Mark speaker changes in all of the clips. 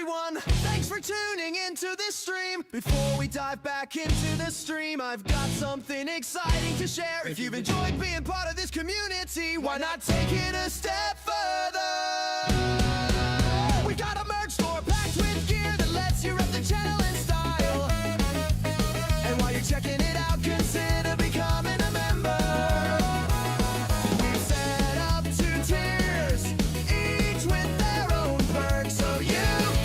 Speaker 1: everyone, thanks for tuning into this stream. Before we dive back into the stream, I've got something exciting to share. If you've enjoyed being part of this community, why not take it a step further? We got a merch store packed with gear that lets you rep the channel in style. And while you're checking it out, consider becoming a member. We've set up 2 tiers, each with their own perks, so you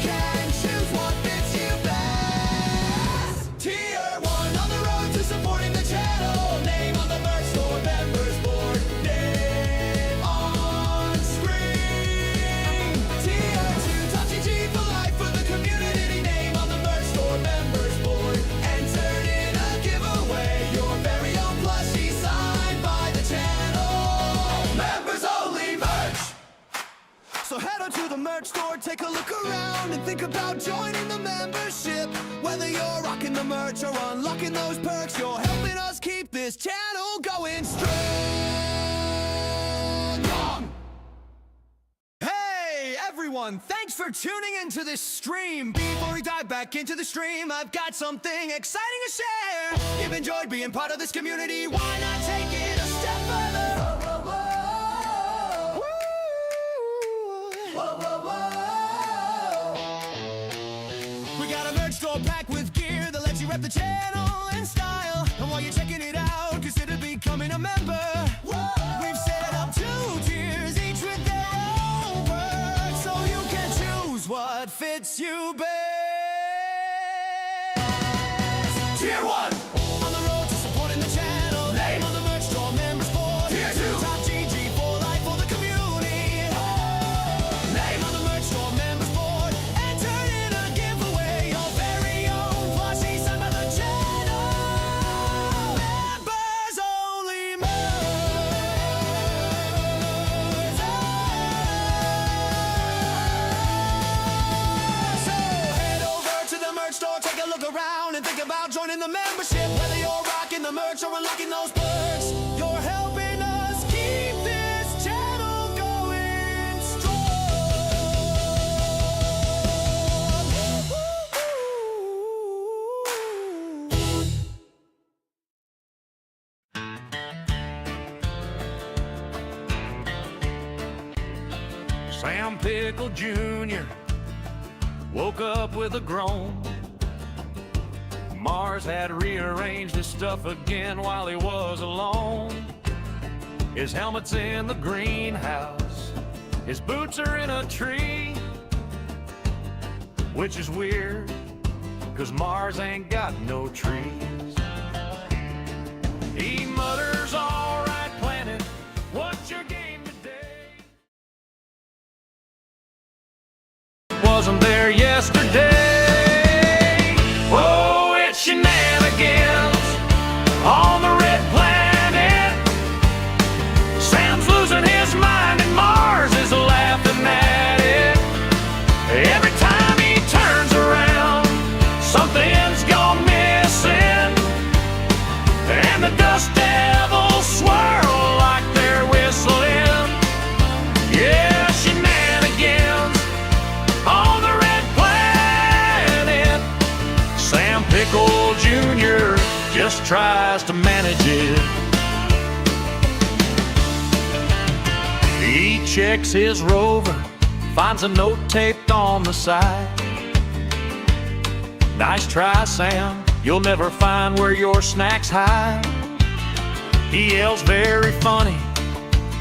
Speaker 1: can choose what fits you best. Tier 1 on the road to supporting the channel. Name on the merch store members board. Name on screen. Tier 2 top GG for life for the community. Name on the merch store members board. Entered in a giveaway. Your very own plushie signed by the channel. Members only merch. So head on to the merch store, take a look around, and think about joining the membership. Whether you're rocking the merch or unlocking those perks, you're helping us keep this channel going strong. Hey everyone, thanks for tuning into this stream. Before we dive back into the stream, I've got something exciting to share. You've enjoyed being part of this community, why not take it a step further? We got a merch store packed with gear that lets you rep the channel in style. And while you're checking it out, consider becoming a member. We've set up 2 tiers, each with their own perks, so you can choose what fits you best. Tier 1 on the road to supporting the channel. Name on the merch store members board. Tier 2 top GG for life for the community. Name on the merch store members board. Enter in a giveaway. Your very own plushie signed by the channel. Members only merch. So head over to the merch store, take a look around, and think about joining the membership. Whether you're rocking the merch or unlocking those perks, you're helping us keep this channel going strong.
Speaker 2: Sam Pickle Jr. woke up with a groan. Mars had rearranged his stuff again while he was alone. His helmet's in the greenhouse, his boots are in a tree, which is weird, 'cause Mars ain't got no trees. He mutters, "All right, planet, what's your game today?" Wasn't there yesterday. Whoa, it's shenanigans on the red planet. Sam's losing his mind and Mars is laughing at it. Every time he turns around, something's gone missing, and the dust devils swirl like they're whistling. Yeah, shenanigans on the red planet. Sam Pickle Jr. just tries to manage it. He checks his rover, finds a note taped on the side. "Nice try, Sam, you'll never find where your snacks hide." He yells very funny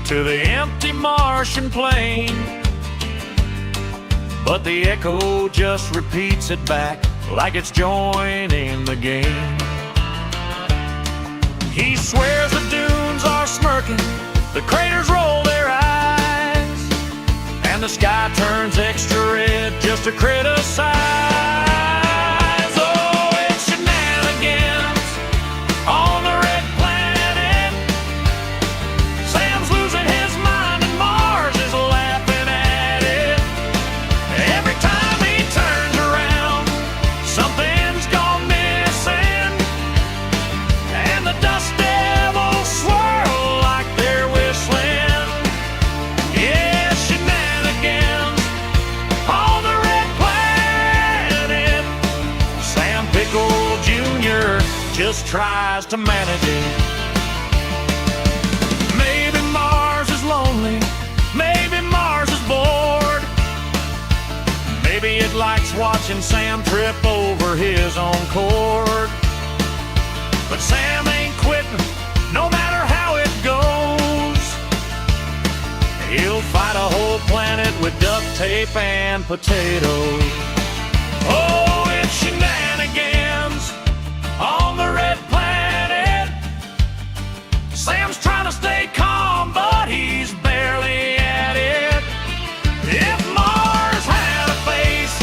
Speaker 2: to the empty Martian plane, but the echo just repeats it back like it's joining the game. He swears the dunes are smirking, the craters roll their eyes, and the sky turns extra red just to criticize. Oh, it's shenanigans on the red planet. Sam's losing his mind and Mars is laughing at it. Every time he turns around, something's gone missing, and the dust devils swirl like they're whistling. Yeah, shenanigans on the red planet. tries to manage it. Maybe Mars is lonely, maybe Mars is bored, maybe it likes watching Sam trip over his own cord. But Sam ain't quitting, no matter how it goes. He'll fight a whole planet with duct tape and potatoes. Oh, it's shenanigans on the red planet. Sam's trying to stay calm, but he's barely at it. If Mars had a face,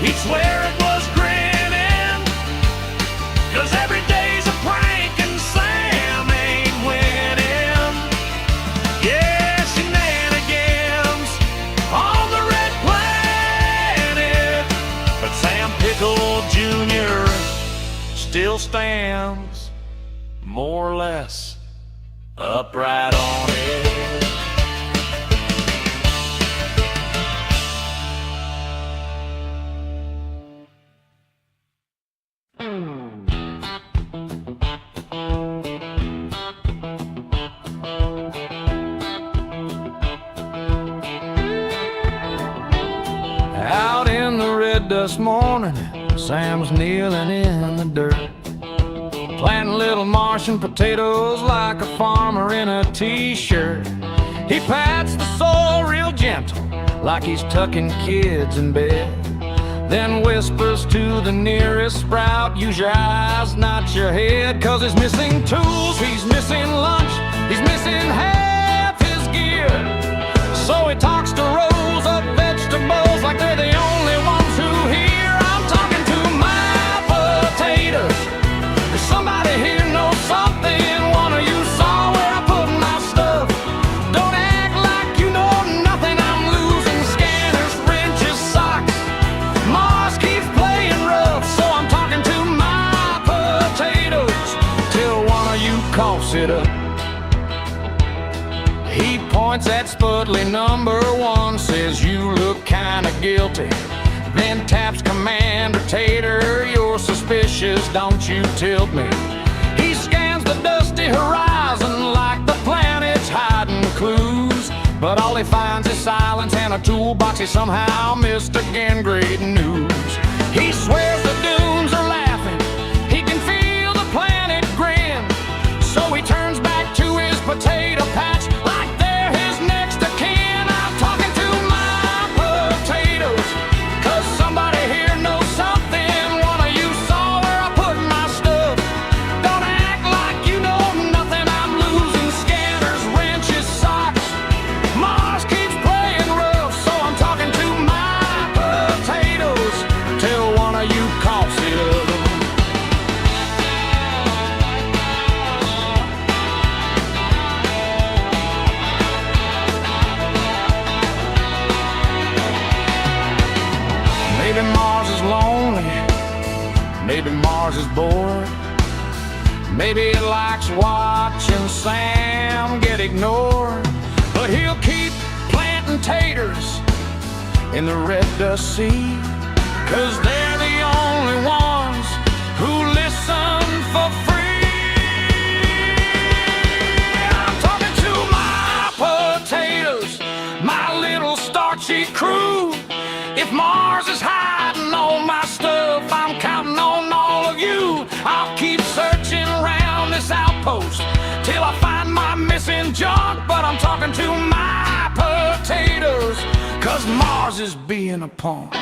Speaker 2: he'd swear it was grinning, 'cause every day's a prank and Sam ain't winning. Yeah, shenanigans on the red planet. But Sam Pickle Jr. still stands, more or less, upright on it. Out in the red dust morning, Sam's kneeling in the dirt, planting little Martian potatoes like a farmer in a t-shirt. He pats the soil real gentle, like he's tucking kids in bed, then whispers to the nearest sprout, use your eyes, not your head, 'cause he's missing tools, he's missing lunch, he's missing half his gear. So he talks to rows of vegetables like they're the only ones who hear. I'm talking to my potatoes. Does somebody here know something? One of you saw where I put my stuff. Don't act like you know nothing. I'm losing scanners, wrenches, socks. Mars keeps playing rough, so I'm talking to my potatoes till one of you coughs it up. He points at Spudley number 1, says you look kinda guilty, then taps Commander Tater, you're suspicious, don't you tilt me. He scans the dusty horizon like the planet's hiding clues, but all he finds is silence and a toolbox he somehow missed again. Great news. He swears the dunes are laughing, he can feel the planet grin, so he turns back to his potato patch like they're his next of kin. I'm talking to my potatoes, 'cause somebody here knows something. One of you saw where I put my stuff. Don't act like you know nothing. I'm losing scanners, wrenches, socks. Mars keeps playing rough, so I'm talking to my potatoes till one of you coughs it up. Maybe Mars is lonely, maybe Mars is bored, maybe it likes watching Sam get ignored, but he'll keep planting taters in the red dust sea, 'cause they're the only ones who listen for free. I'm talking to my potatoes, my little starchy crew. If Mars is hiding all my stuff, I'm counting on all of you. I'll keep searching around this outpost till I find my missing junk, but I'm talking to my potatoes, 'cause Mars is being a punk.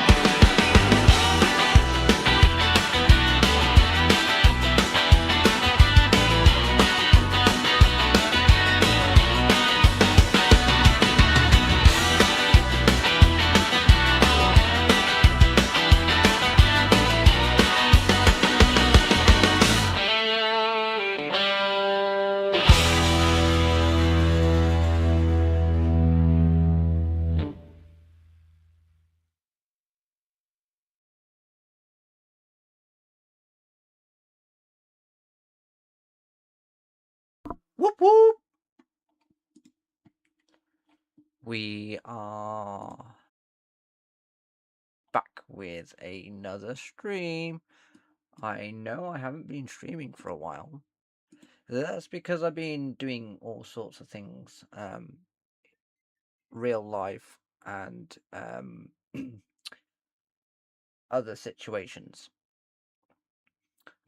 Speaker 3: Whoop whoop. We are back with another stream. I know I haven't been streaming for a while. That's because I've been doing all sorts of things, real life and other situations.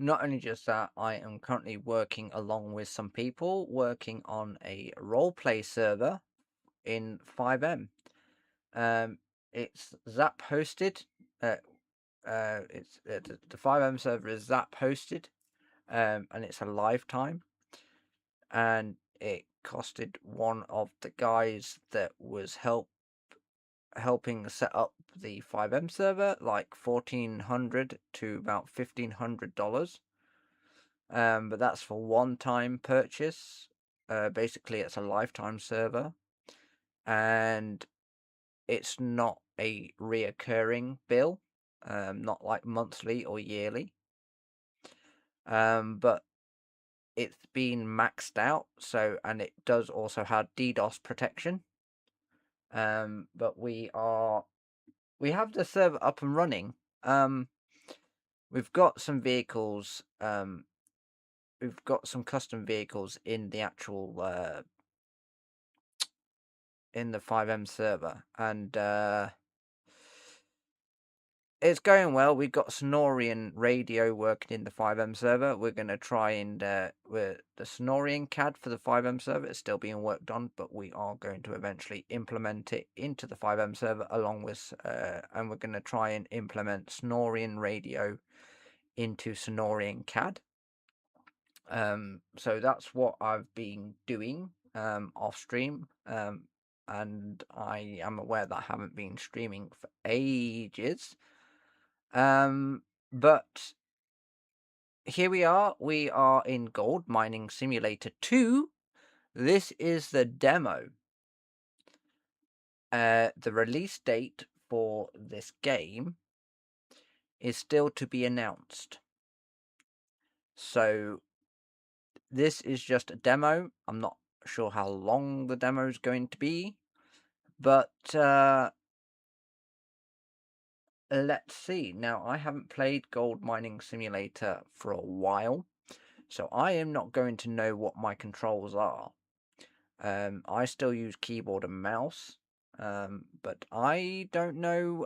Speaker 3: Not only just that, I am currently working along with some people working on a roleplay server in 5M. It's Zap hosted. The 5M server is Zap hosted, and it's a lifetime. And it costed one of the guys that was helping set up the 5M server like $1,400 to about $1,500. But that's for one-time purchase. Basically, it's a lifetime server, and it's not a reoccurring bill, not like monthly or yearly. But it's been maxed out, and it does also have DDoS protection. But we have the server up and running. We've got some vehicles. We've got some custom vehicles in the actual in the 5M server, and it's going well. We've got Sonorian radio working in the 5M server. We're going to try and the Sonorian CAD for the 5M server is still being worked on, but we are going to eventually implement it into the 5M server along with, and we're going to try and implement Sonorian radio into Sonorian CAD. So that's what I've been doing off stream, and I am aware that I haven't been streaming for ages. But here we are in Gold Mining Simulator 2. This is the demo. The release date for this game is still to be announced. So this is just a demo. I'm not sure how long the demo is going to be, but let's see. Now, I haven't played Gold Mining Simulator for a while, so I am not going to know what my controls are. I still use keyboard and mouse, but I don't know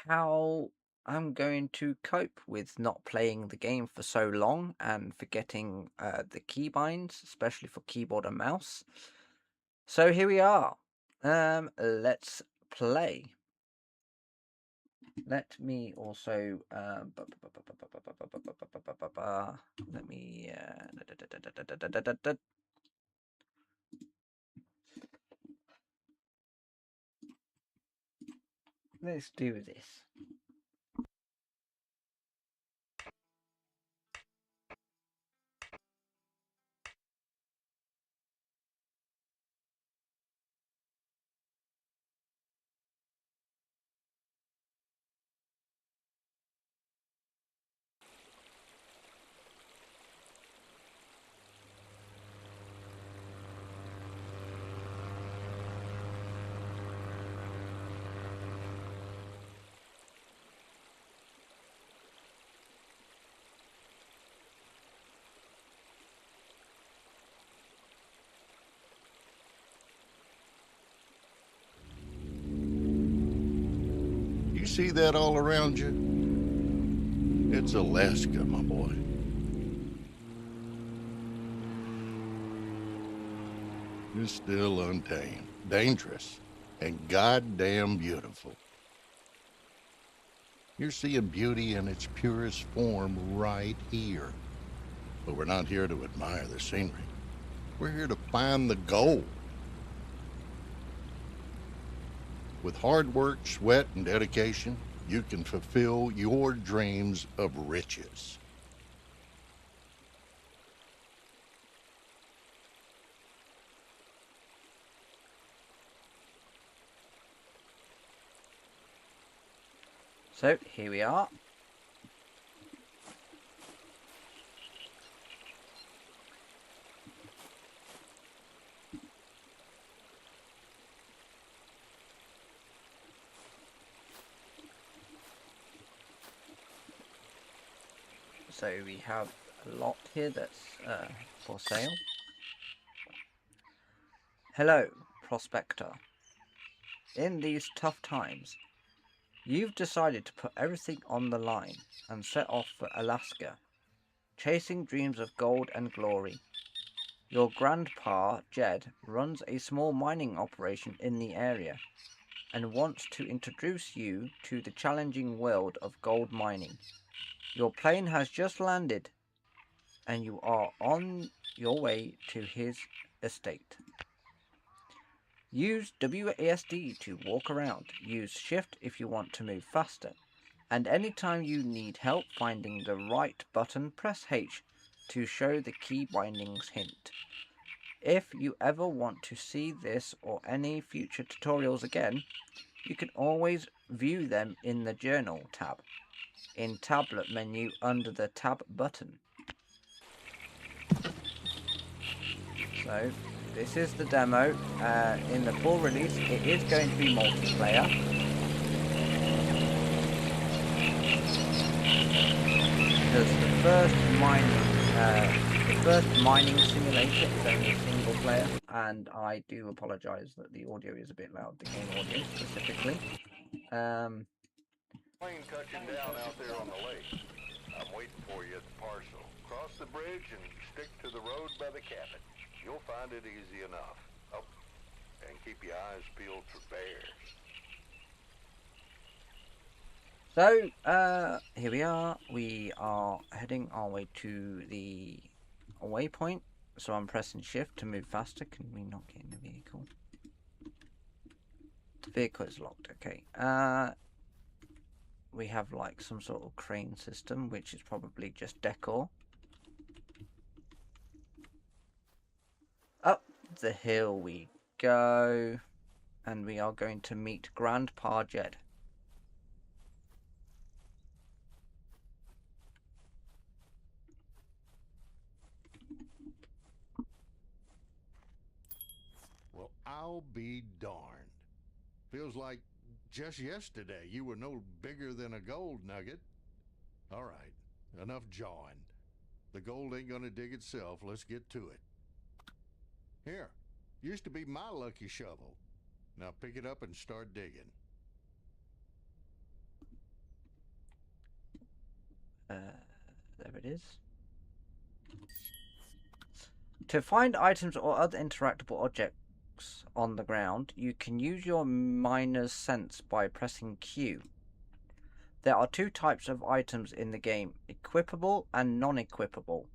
Speaker 3: how I'm going to cope with not playing the game for so long and forgetting the keybinds, especially for keyboard and mouse. So here we are. Let's play. Let me also let me let's do this.
Speaker 4: You see that all around you? It's Alaska, my boy. It's still untamed, dangerous, and goddamn beautiful. You're seeing beauty in its purest form right here. But we're not here to admire the scenery. We're here to find the gold. With hard work, sweat, and dedication, you can fulfill your dreams of riches.
Speaker 3: So here we are. So we have a lot here that's for sale. Hello, prospector. In these tough times, you've decided to put everything on the line and set off for Alaska, chasing dreams of gold and glory. Your grandpa, Jed, runs a small mining operation in the area and wants to introduce you to the challenging world of gold mining. Your plane has just landed and you are on your way to his estate. Use WASD to walk around. Use Shift if you want to move faster. And anytime you need help finding the right button, press H to show the key bindings hint. If you ever want to see this or any future tutorials again, you can always view them in the Journal tab, in Tablet menu under the Tab button. So, this is the demo. In the full release, it is going to be multiplayer. Because the first mining simulator is only single player, and I do apologise that the audio is a bit loud, the game audio specifically.
Speaker 5: Plane touching down out there on the lake. I'm waiting for you at the parcel. Cross the bridge and stick to the road by the cabin. You'll find it easy enough. Oh, and keep your eyes peeled for bears.
Speaker 3: So, here we are. We are heading our way to the waypoint. So I'm pressing Shift to move faster. Can we not get in the vehicle? The vehicle is locked. Okay. We have like some sort of crane system, which is probably just decor. Up the hill we go. And we are going to meet Grandpa Jed.
Speaker 4: Well, I'll be darned. Feels like just yesterday you were no bigger than a gold nugget. All right, enough jawing. The gold ain't gonna dig itself. Let's get to it. Here, used to be my lucky shovel. Now pick it up and start digging.
Speaker 3: There it is. To find items or other interactable objects on the ground, you can use your miner's sense by pressing Q. There are two types of items in the game, equipable and non-equipable.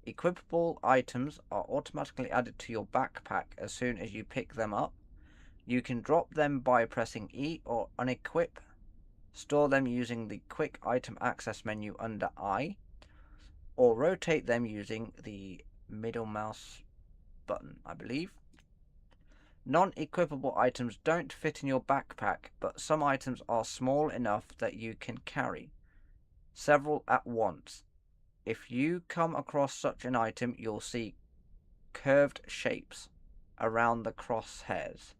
Speaker 3: Equipable items are automatically added to your backpack as soon as you pick them up. You can drop them by pressing E or unequip. Store them using the quick item access menu under I, or rotate them using the middle mouse button, I believe. Non-equipable items don't fit in your backpack, but some items are small enough that you can carry several at once. If you come across such an item, you'll see curved shapes around the crosshairs,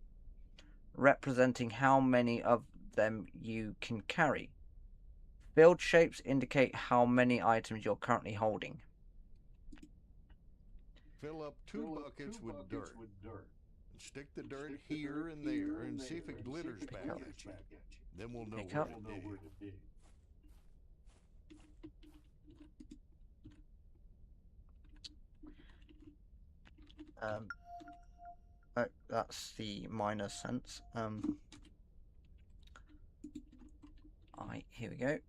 Speaker 3: representing how many of them you can carry. Filled shapes indicate how many items you're currently holding.
Speaker 4: Fill up two buckets with dirt. And stick the dirt here and there and see if it glitters back at you. Then we'll know where to dig.
Speaker 3: Oh, that's the minor sense. Here we go.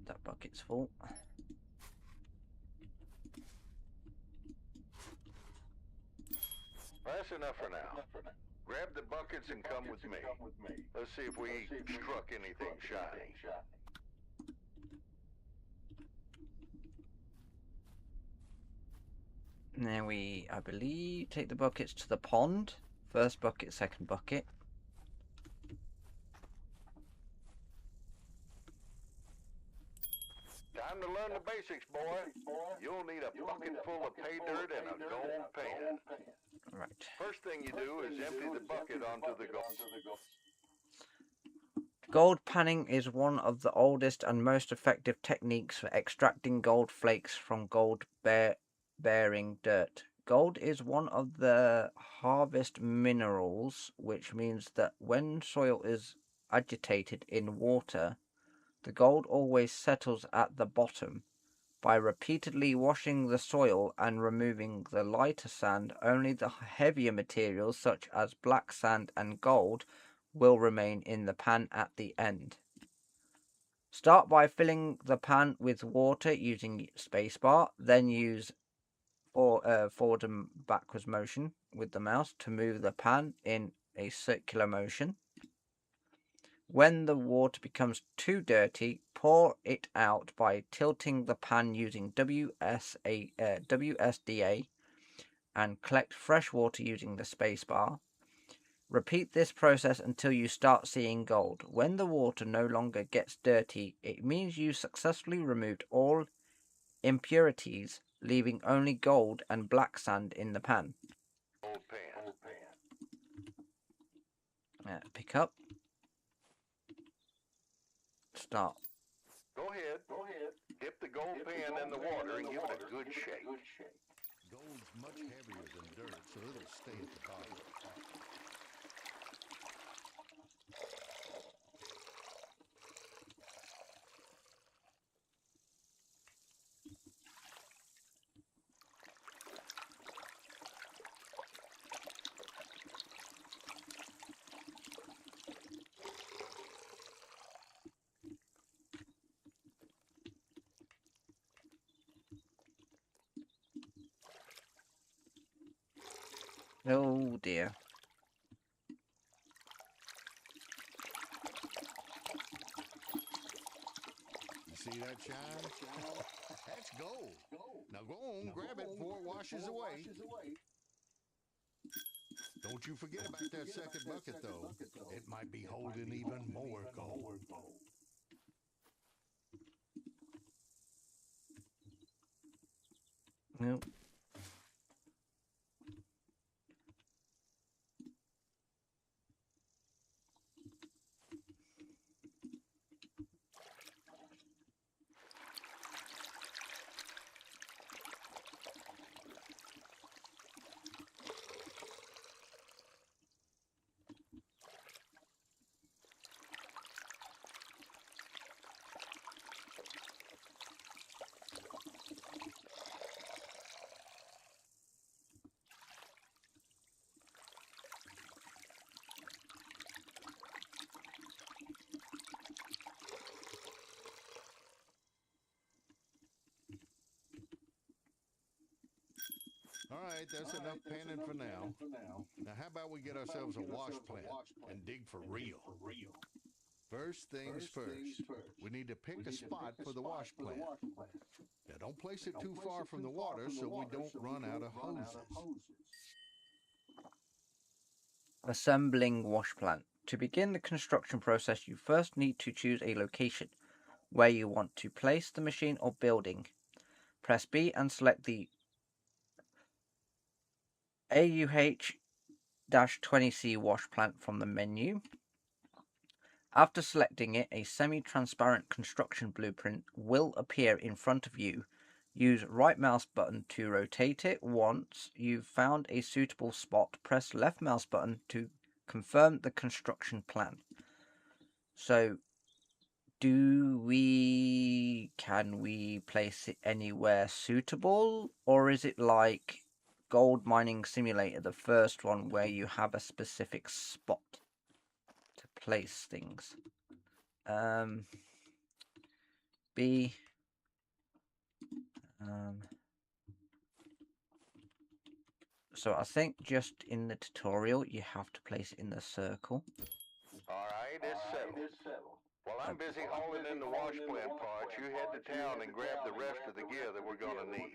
Speaker 3: That bucket's full.
Speaker 5: That's enough for now. Grab the buckets and come with me. Let's see if we struck anything shiny.
Speaker 3: Now we, I believe, take the buckets to the pond. First bucket, second bucket.
Speaker 5: Time to learn the basics, boy. You'll need a bucket full of pay dirt and a gold pan.
Speaker 3: Right.
Speaker 5: First thing you do is empty the bucket onto the gold.
Speaker 3: Gold panning is one of the oldest and most effective techniques for extracting gold flakes from gold-bearing dirt. Gold is one of the harvest minerals, which means that when soil is agitated in water, the gold always settles at the bottom. By repeatedly washing the soil and removing the lighter sand, only the heavier materials such as black sand and gold will remain in the pan at the end. Start by filling the pan with water using spacebar, then use forward and backwards motion with the mouse to move the pan in a circular motion. When the water becomes too dirty, pour it out by tilting the pan using WSDA and collect fresh water using the spacebar. Repeat this process until you start seeing gold. When the water no longer gets dirty, it means you successfully removed all impurities, leaving only gold and black sand in the pan.
Speaker 5: Gold pan.
Speaker 3: Pick up. Start.
Speaker 5: Go ahead. Dip the gold pan in the water and give it a good shake.
Speaker 4: Gold's much heavier than dirt, so it'll stay at the bottom.
Speaker 3: Oh dear.
Speaker 4: You see that shine? That's gold. Now go on, grab it before it washes away. Don't you forget about that second bucket, though. It might be holding even more gold.
Speaker 3: Nope.
Speaker 4: All right, that's enough panning for now. Now, how about we get ourselves a wash plant and dig for real? First things first, we need to pick a spot for the wash plant. Now, don't place it too far from the water so we don't run out of hoses.
Speaker 3: Assembling wash plant. To begin the construction process, you first need to choose a location where you want to place the machine or building. Press B and select the AUH-20C wash plant from the menu. After selecting it, a semi-transparent construction blueprint will appear in front of you. Use right mouse button to rotate it. Once you've found a suitable spot, press left mouse button to confirm the construction plan. So, can we place it anywhere suitable? Or is it like Gold Mining Simulator, the first one, where you have a specific spot to place things? B. So I think just in the tutorial you have to place it in the circle.
Speaker 5: All right, it's settled. While I'm busy hauling in the wash plant parts, you head to town and grab the rest of the gear that we're gonna need.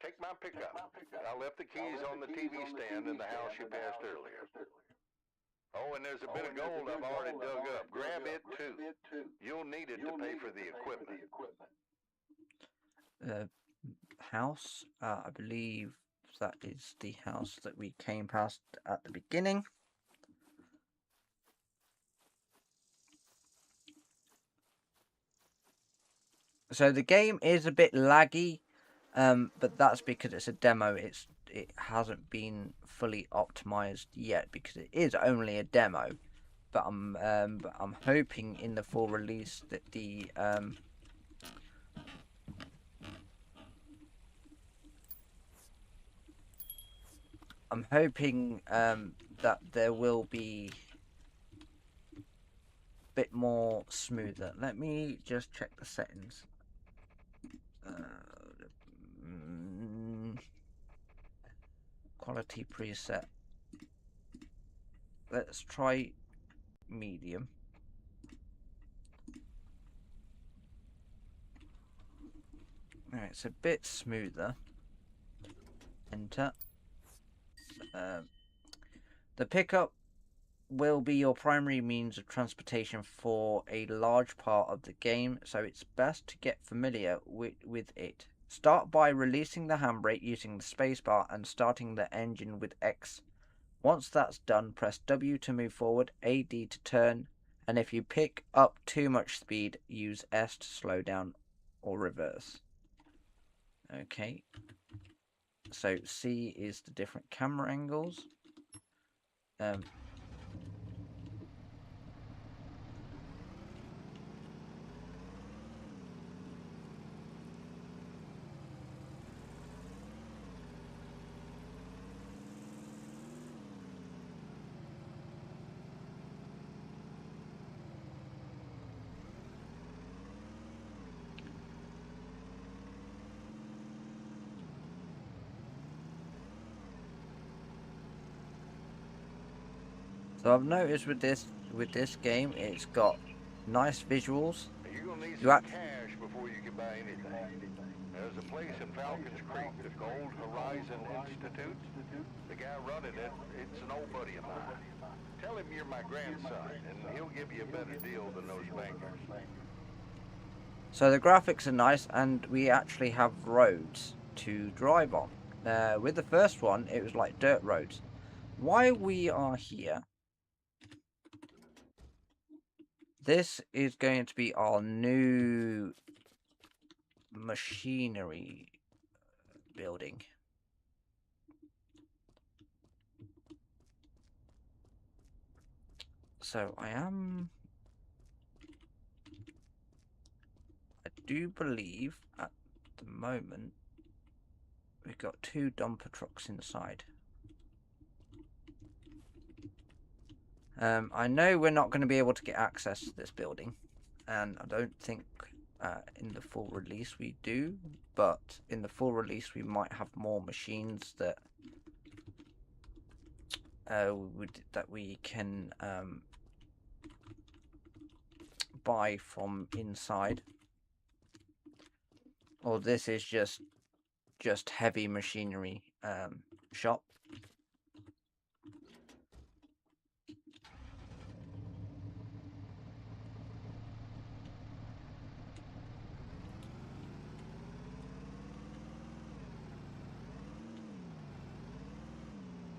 Speaker 5: Take my pickup. I left the keys on the TV stand in the house you passed earlier.
Speaker 4: All right, that's enough panning for now. Now, how about we get ourselves a wash plant and dig for real? First things first, we need to pick a spot for the wash plant. Now, don't place it too far from the water so we don't run out of hoses.
Speaker 5: Take my pickup. I left the keys on the TV stand in the house you passed earlier. Oh, and there's a bit of gold I've already dug up. Grab it too. You'll need it to pay for the equipment.
Speaker 3: House. I believe that is the house that we came past at the beginning. So the game is a bit laggy, but that's because it's a demo. It hasn't been fully optimized yet because it is only a demo. But I'm hoping in the full release that I'm hoping that there will be a bit more smoother. Let me just check the settings. Quality preset. Let's try medium. Alright, it's a bit smoother. Enter. The pickup will be your primary means of transportation for a large part of the game, so it's best to get familiar with it. Start by releasing the handbrake using the spacebar and starting the engine with X. Once that's done, press W to move forward, AD to turn, and if you pick up too much speed, use S to slow down or reverse. Okay, so C is the different camera angles. So I've noticed with this game, it's got nice visuals.
Speaker 5: You're gonna need
Speaker 3: You
Speaker 5: some
Speaker 3: act
Speaker 5: cash before you can buy anything. There's a place in Falcons Creek, the Gold Horizon Institute. The guy running it, it's an old buddy of mine. Tell him you're my grandson, and he'll give you a better deal than those bankers.
Speaker 3: So the graphics are nice, and we actually have roads to drive on. With the first one, it was like dirt roads. Why we are here? This is going to be our new machinery building. So I do believe at the moment we've got 2 dumper trucks inside. I know we're not going to be able to get access to this building, and I don't think in the full release we do, but in the full release we might have more machines that we can buy from inside. Or this is just heavy machinery shop.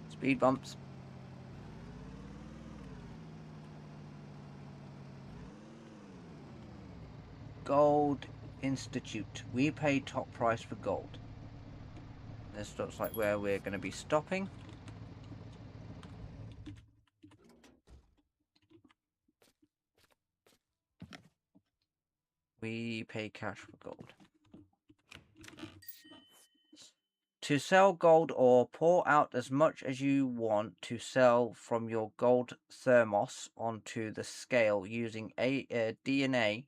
Speaker 3: Speed bumps. Gold Institute. We pay top price for gold. This looks like where we're going to be stopping. We pay cash for gold. To sell gold ore, pour out as much as you want to sell from your gold thermos onto the scale using DNA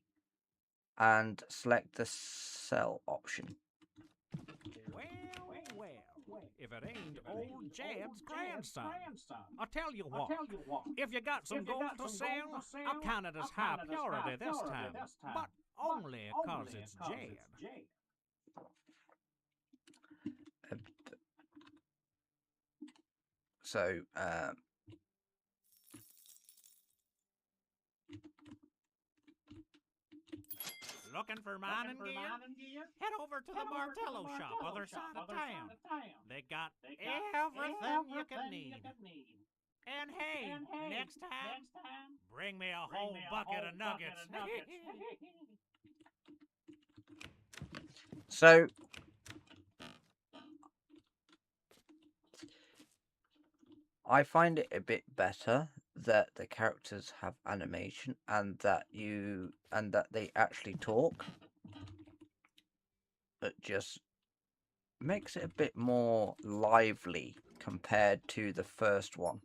Speaker 3: and select the sell option.
Speaker 6: Well, if it ain't old Jed's grandson. I'll tell you what, if you got some gold to sell, I'll count it as high purity this time, but only 'cause it's Jed.
Speaker 3: So,
Speaker 6: Looking for mining gear? Head over to the Martello shop, other side of town. They got everything you can need. And hey, next time, bring me a whole bucket of nuggets.
Speaker 3: So, I find it a bit better that the characters have animation and that they actually talk. It just makes it a bit more lively compared to the first one.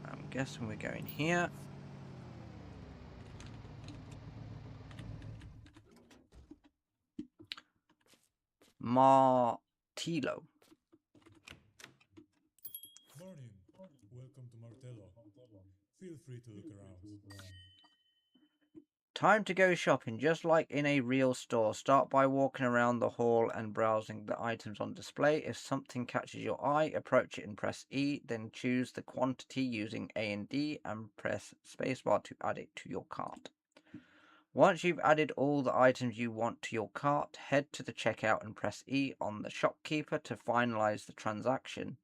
Speaker 3: I'm guessing we're going here. Martillo.
Speaker 7: Morning. Welcome to Martello. Feel free to look around.
Speaker 3: Time to go shopping. Just like in a real store, start by walking around the hall and browsing the items on display. If something catches your eye, approach it and press E, then choose the quantity using A and D and press spacebar to add it to your cart. Once you've added all the items you want to your cart, head to the checkout and press E on the shopkeeper to finalize the transaction.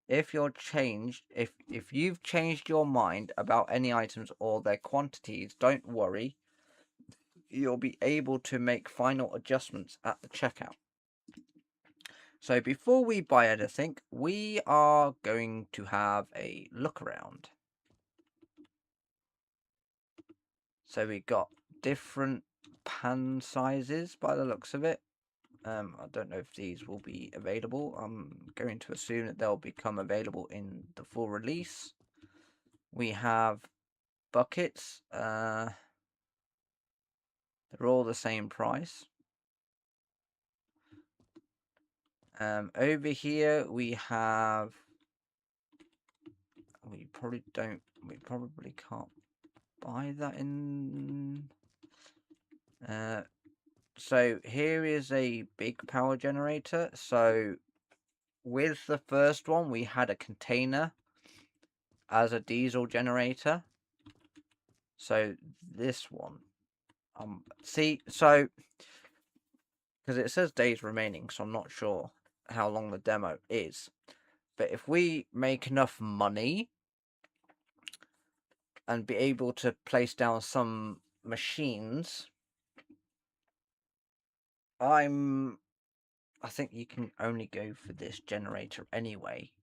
Speaker 3: If you've changed your mind about any items or their quantities, don't worry. You'll be able to make final adjustments at the checkout. So before we buy anything, we are going to have a look around. So we got different pan sizes by the looks of it. I don't know if these will be available. I'm going to assume that they'll become available in the full release. We have buckets. They're all the same price. Over here we have. We probably can't buy that in. So here is a big power generator. So with the first one, we had a container as a diesel generator. So this one, so because it says days remaining, so I'm not sure how long the demo is. But if we make enough money and be able to place down some machines, I think you can only go for this generator anyway.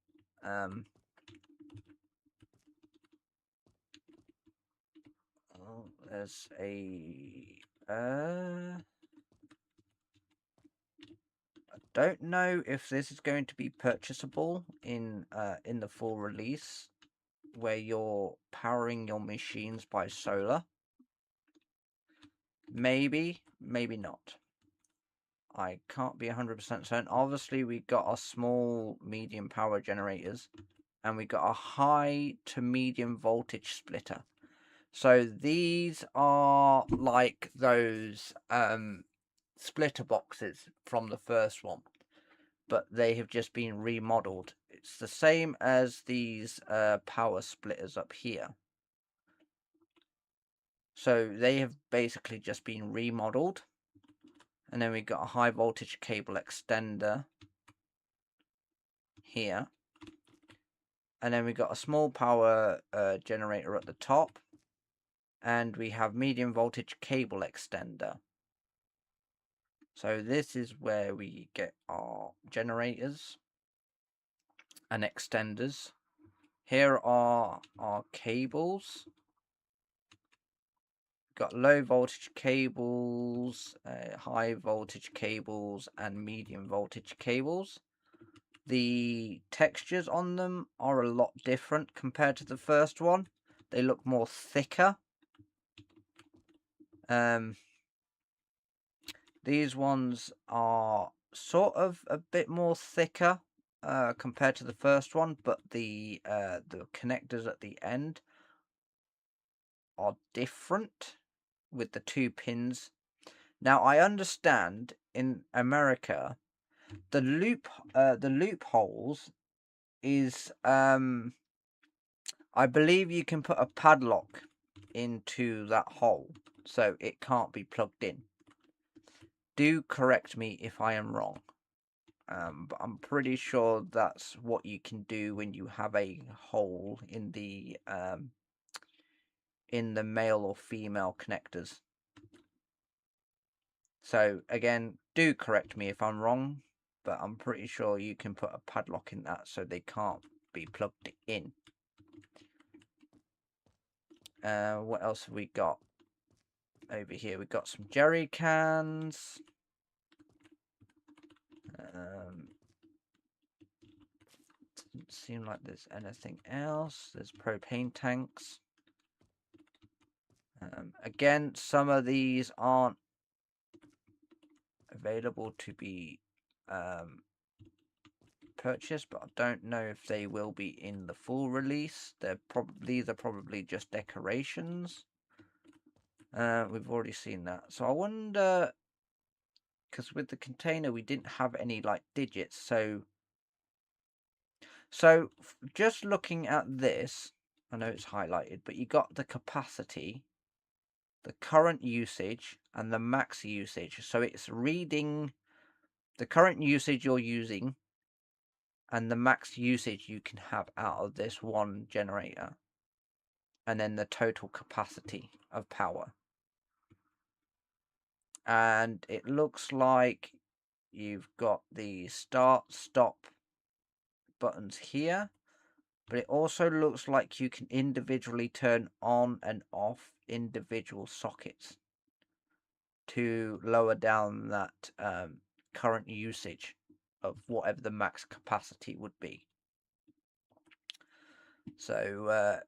Speaker 3: There's a I don't know if this is going to be purchasable in the full release, where you're powering your machines by solar. Maybe, maybe not. I can't be 100% certain. Obviously, we got our small, medium power generators, and we got a high to medium voltage splitter. So these are like those splitter boxes from the first one, but they have just been remodeled. It's the same as these power splitters up here. So they have basically just been remodeled. And then we got a high voltage cable extender here. And then we got a small power generator at the top. And we have medium voltage cable extender. So this is where we get our generators and extenders. Here are our cables. Got low voltage cables, high voltage cables, and medium voltage cables. The textures on them are a lot different compared to the first one. They look more thicker. These ones are sort of a bit more thicker compared to the first one, but the connectors at the end are different with the 2 pins. Now, I understand in America The loopholes is I believe you can put a padlock into that hole so it can't be plugged in. Do correct me if I am wrong. But I'm pretty sure that's what you can do when you have a hole in the male or female connectors. So again, do correct me if I'm wrong, but I'm pretty sure you can put a padlock in that so they can't be plugged in. What else have we got over here? We've got some jerry cans. Doesn't seem like there's anything else. There's propane tanks. Again, some of these aren't available to be purchased, but I don't know if they will be in the full release. These are probably just decorations. We've already seen that, so I wonder, because with the container we didn't have any like digits, so just looking at this, I know it's highlighted, but you got the capacity, the current usage, and the max usage. So it's reading the current usage you're using and the max usage you can have out of this one generator, and then the total capacity of power. And it looks like you've got the start stop buttons here, but it also looks like you can individually turn on and off individual sockets to lower down that current usage of whatever the max capacity would be. So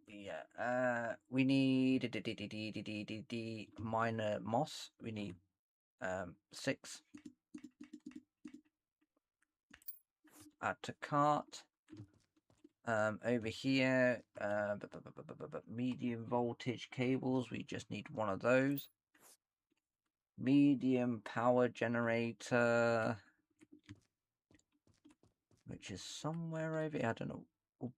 Speaker 3: yeah, we need minor moss. We need 6. Add to cart. Over here, medium voltage cables. We just need one of those. Medium power generator, which is somewhere over here. I don't know.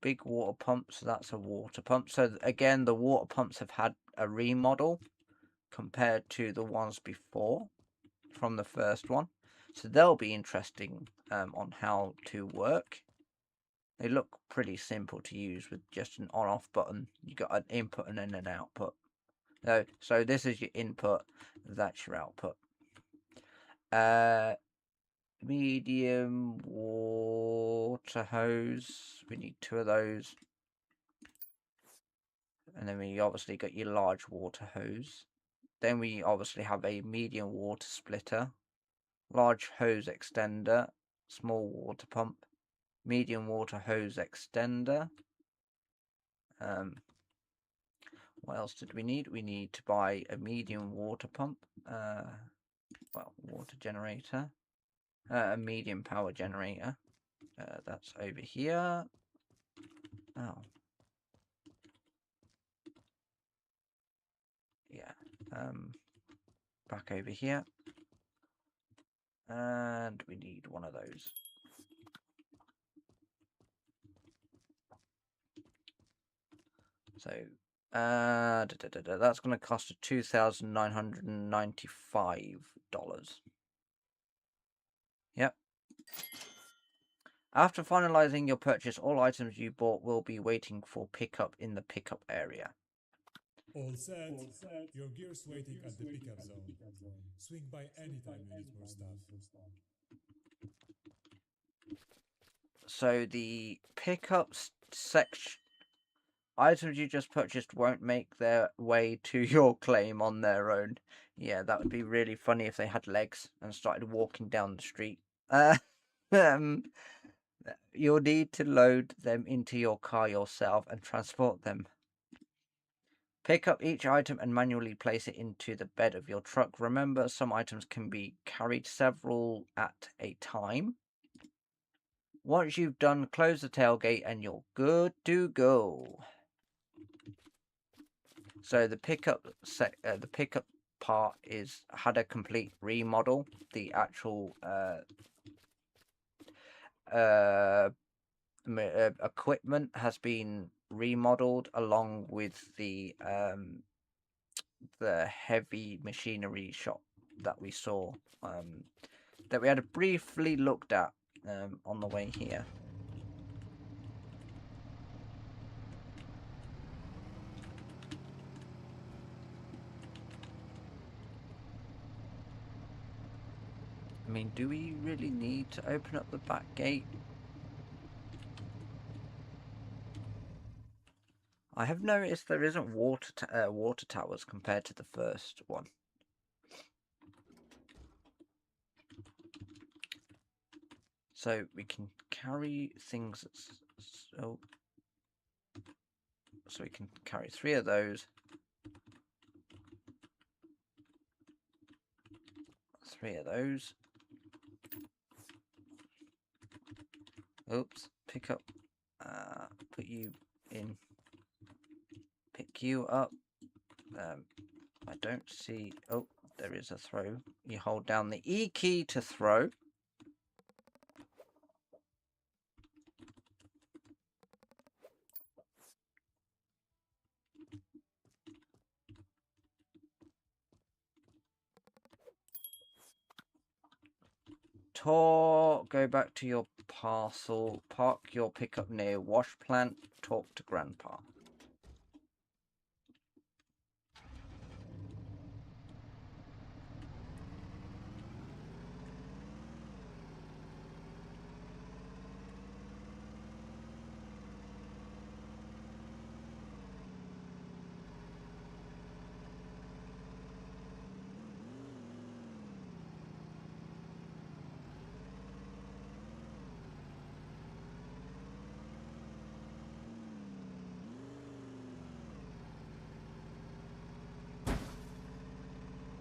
Speaker 3: Big water pump, so that's a water pump. So again, the water pumps have had a remodel compared to the ones before from the first one, so they'll be interesting on how to work. They look pretty simple to use with just an on-off button. You got an input and then an output. So this is your input, that's your output. Medium water hose, we need 2 of those. And then we obviously got your large water hose. Then we obviously have a medium water splitter, large hose extender, small water pump, medium water hose extender. What else did we need? We need to buy a medium water pump, water generator, a medium power generator. That's over here. Oh. Yeah. Back over here. And we need one of those. So, that's going to cost $2,995. Yep. After finalizing your purchase, all items you bought will be waiting for pickup in the pickup area.
Speaker 7: All set. Your gear's waiting at the pickup zone. Swing by anytime you need more stuff.
Speaker 3: So the pickup section, items you just purchased won't make their way to your claim on their own. Yeah, that would be really funny if they had legs and started walking down the street. You'll need to load them into your car yourself and transport them. Pick up each item and manually place it into the bed of your truck. Remember, some items can be carried several at a time. Once you've done, close the tailgate and you're good to go. So the pickup part had a complete remodel. The actual equipment has been remodeled along with the heavy machinery shop that we saw, that we had briefly looked at on the way here. I mean, do we really need to open up the back gate? I have noticed there isn't water towers compared to the first one. So we can carry things. So we can carry 3 of those. 3 of those. Oops, pick up, put you in, pick you up. I don't see, oh, there is a throw. You hold down the E key to throw. Go back to your parcel, park your pickup near washplant, talk to Grandpa.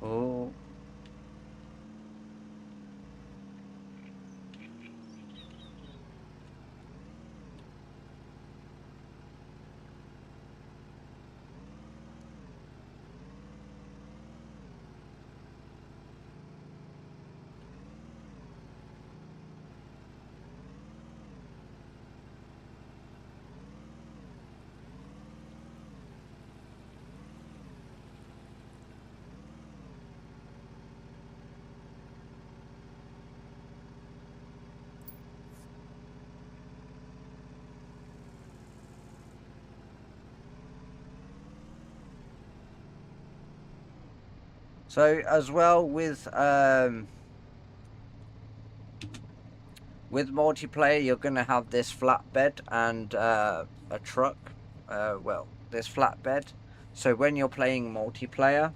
Speaker 3: Oh. So as well with multiplayer, you're going to have this flatbed and a truck. Well, this flatbed. So when you're playing multiplayer,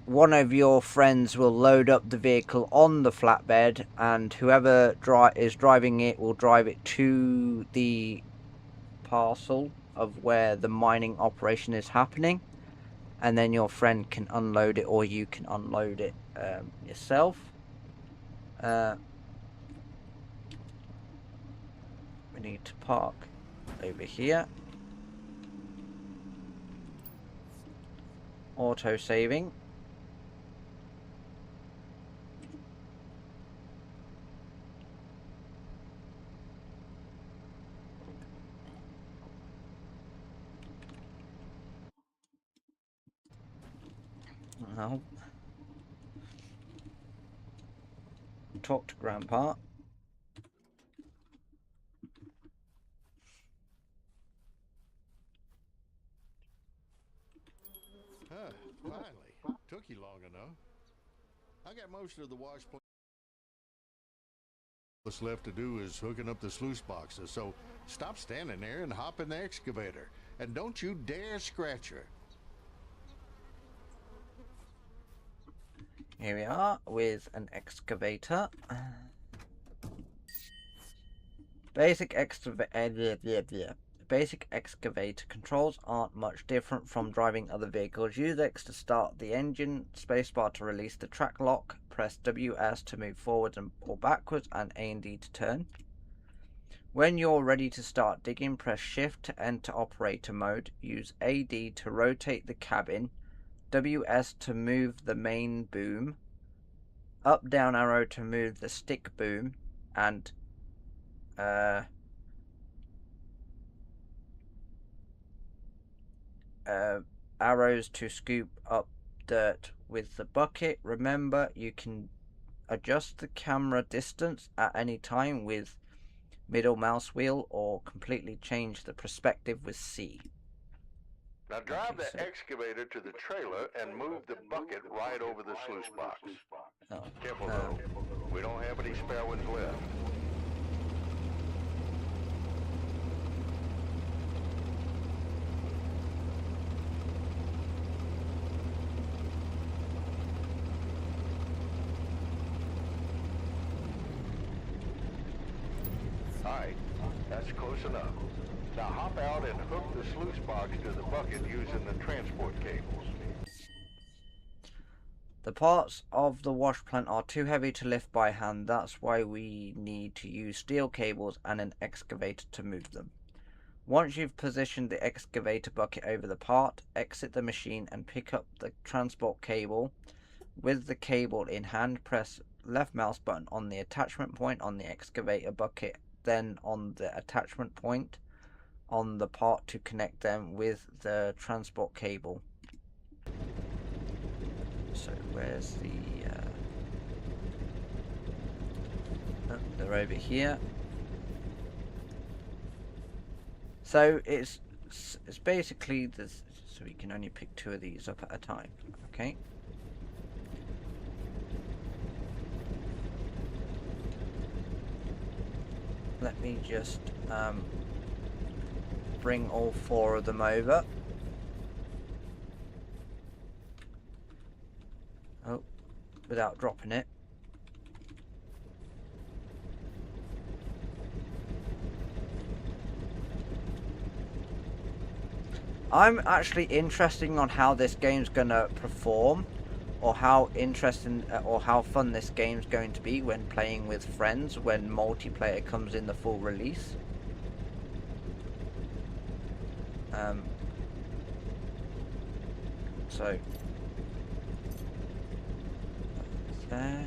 Speaker 3: one of your friends will load up the vehicle on the flatbed, and whoever is driving it will drive it to the parcel of where the mining operation is happening, and then your friend can unload it, or you can unload it yourself. We need to park over here. Auto saving. No. Talk to Grandpa.
Speaker 4: Finally. Took you long enough. I got most of the wash plant. What's left to do is hooking up the sluice boxes, so stop standing there and hop in the excavator. And don't you dare scratch her.
Speaker 3: Here we are with an excavator. Basic excavator controls aren't much different from driving other vehicles. Use X to start the engine, spacebar to release the track lock, press WS to move forwards or backwards, and A and D to turn. When you're ready to start digging, press Shift to enter operator mode. Use AD to rotate the cabin, WS to move the main boom, up down arrow to move the stick boom, and arrows to scoop up dirt with the bucket. Remember, you can adjust the camera distance at any time with middle mouse wheel, or completely change the perspective with C.
Speaker 5: Now drive
Speaker 3: Okay,
Speaker 5: the
Speaker 3: so-
Speaker 5: excavator to the trailer and move the bucket right over the sluice box.
Speaker 3: Oh,
Speaker 5: Careful though, we don't have any spare ones left. Alright, that's close enough. Now hop out and hook the sluice box to the bucket using the transport cables.
Speaker 3: The parts of the wash plant are too heavy to lift by hand. That's why we need to use steel cables and an excavator to move them. Once you've positioned the excavator bucket over the part, exit the machine and pick up the transport cable. With the cable in hand, press left mouse button on the attachment point on the excavator bucket, then on the attachment point on the part to connect them with the transport cable. So where's the oh, they're over here. So it's basically this, so we can only pick 2 of these up at a time. Okay. Let me just bring all 4 of them over. Oh, without dropping it. I'm actually interested on how this game's gonna perform, or how interesting or how fun this game's going to be when playing with friends when multiplayer comes in the full release. So there.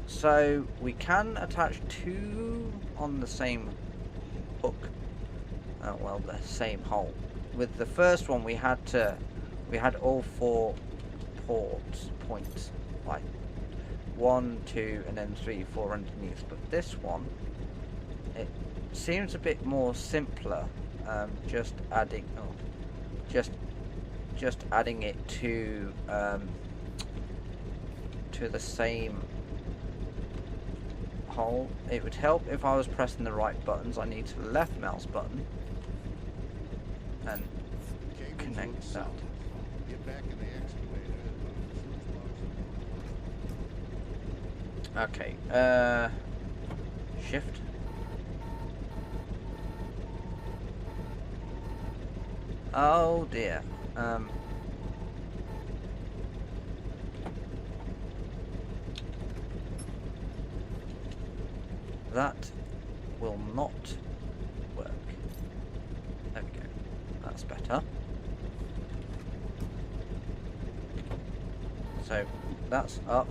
Speaker 3: So we can attach 2 on the same hook. Well, the same hole. With the first one, we had all 4 points, like 1, 2, and then 3, 4 underneath. But this one, it seems a bit more simpler. Just adding, just adding it to the same hole. It would help if I was pressing the right buttons. I need the left mouse button and connect that.
Speaker 4: Get back in the excavator and hook the sluice box.
Speaker 3: Okay, shift. Oh dear. That will not work. There we go. That's better. So that's up.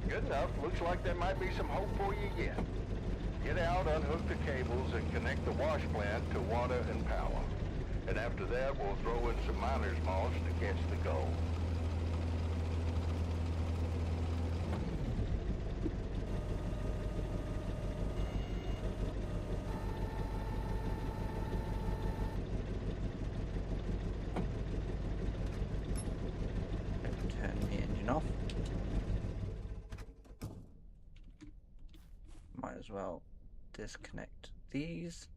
Speaker 5: Good enough. Looks like there might be some hope for you yet. Get out, unhook the cables, and connect the wash plant to water and power. And after that, we'll throw in some miner's moss to catch the gold.
Speaker 3: Turn the engine off. Might as well disconnect these.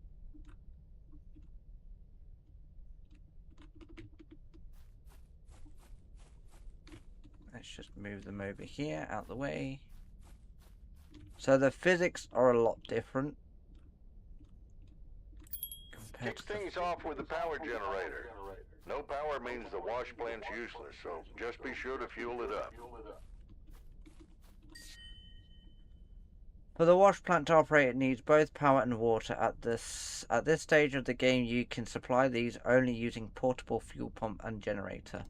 Speaker 3: Let's just move them over here, out the way. So the physics are a lot different.
Speaker 5: Kick things off with the power generator. No power means the wash plant's useless, so just be sure to fuel it up.
Speaker 3: For the wash plant to operate, it needs both power and water. At this stage of the game, you can supply these only using portable fuel pump and generator.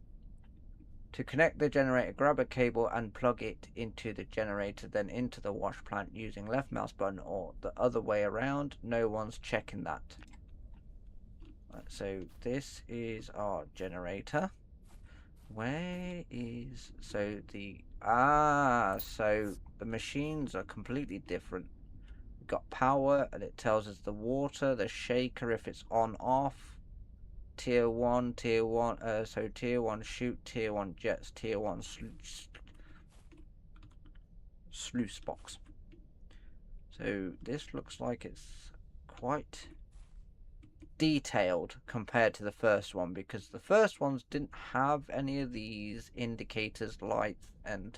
Speaker 3: To connect the generator, grab a cable and plug it into the generator, then into the wash plant using left mouse button or the other way around. No one's checking that. Right, so this is our generator. Where is... So the machines are completely different. We've got power, and it tells us the water, the shaker if it's on, off. Tier 1, so tier 1 shoot, tier 1 jets, tier 1 sluice box. So this looks like it's quite detailed compared to the first one, because the first ones didn't have any of these indicators, lights, and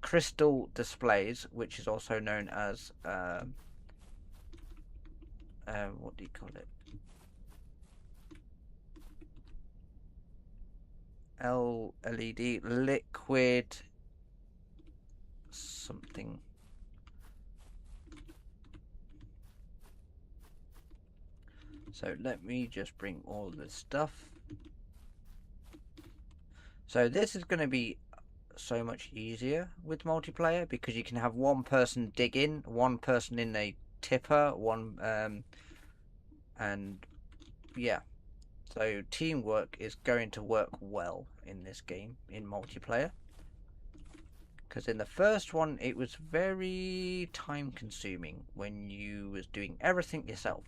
Speaker 3: crystal displays, which is also known as what do you call it? LED liquid something. So let me just bring all this stuff. So this is going to be so much easier with multiplayer, because you can have one person dig in, one person in a tipper, and yeah. So teamwork is going to work well in this game, in multiplayer. Because in the first one, it was very time consuming when you was doing everything yourself.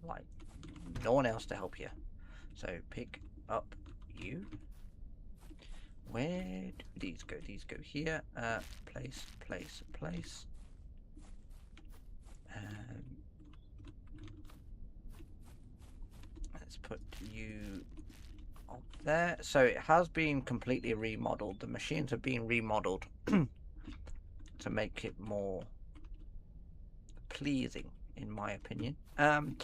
Speaker 3: Like, no one else to help you. So pick up you. Where do these go? These go here. Place. Let's put you up there. So it has been completely remodeled. The machines have been remodeled to make it more pleasing, in my opinion. Right.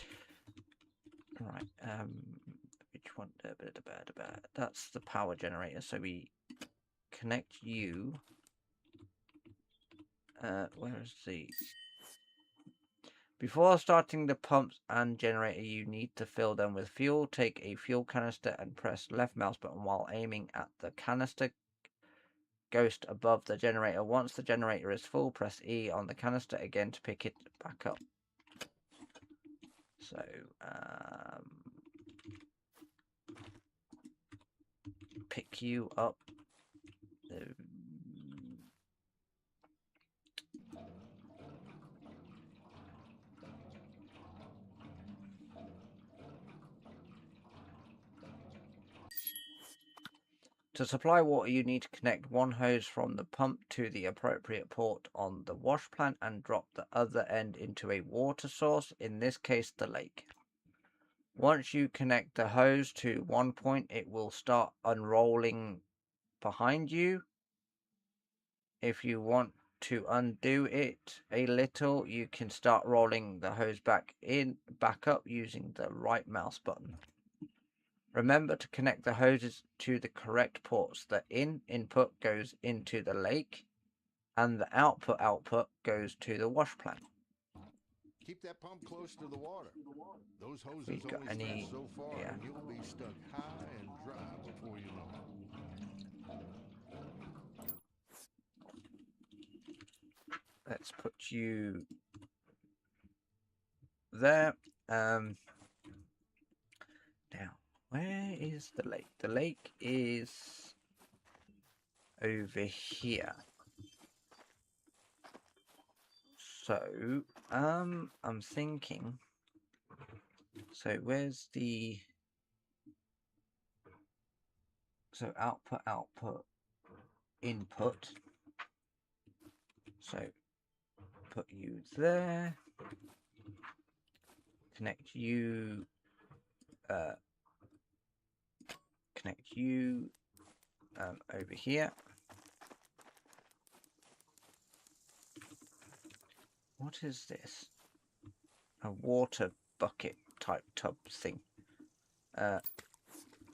Speaker 3: Which one? That's the power generator. So we connect you. Where is the... Before starting the pumps and generator, you need to fill them with fuel. Take a fuel canister and press left mouse button while aiming at the canister ghost above the generator. Once the generator is full, press E on the canister again to pick it back up. So, pick you up. To supply water, you need to connect one hose from the pump to the appropriate port on the wash plant and drop the other end into a water source, in this case the lake. Once you connect the hose to one point, it will start unrolling behind you. If you want to undo it a little, you can start rolling the hose back up using the right mouse button. Remember to connect the hoses to the correct ports. The input goes into the lake, and the output goes to the wash plant.
Speaker 4: Keep that pump close to the water. Those hoses
Speaker 3: We've got
Speaker 4: only
Speaker 3: any...
Speaker 4: stretch so far,
Speaker 3: yeah.
Speaker 4: and you'll be stuck high and dry before you know it.
Speaker 3: Let's put you there. is the lake? The lake is over here. So, I'm thinking. So where's the? So output, input. So put you there. Connect you. Connect you over here. What is this? A water bucket type tub thing.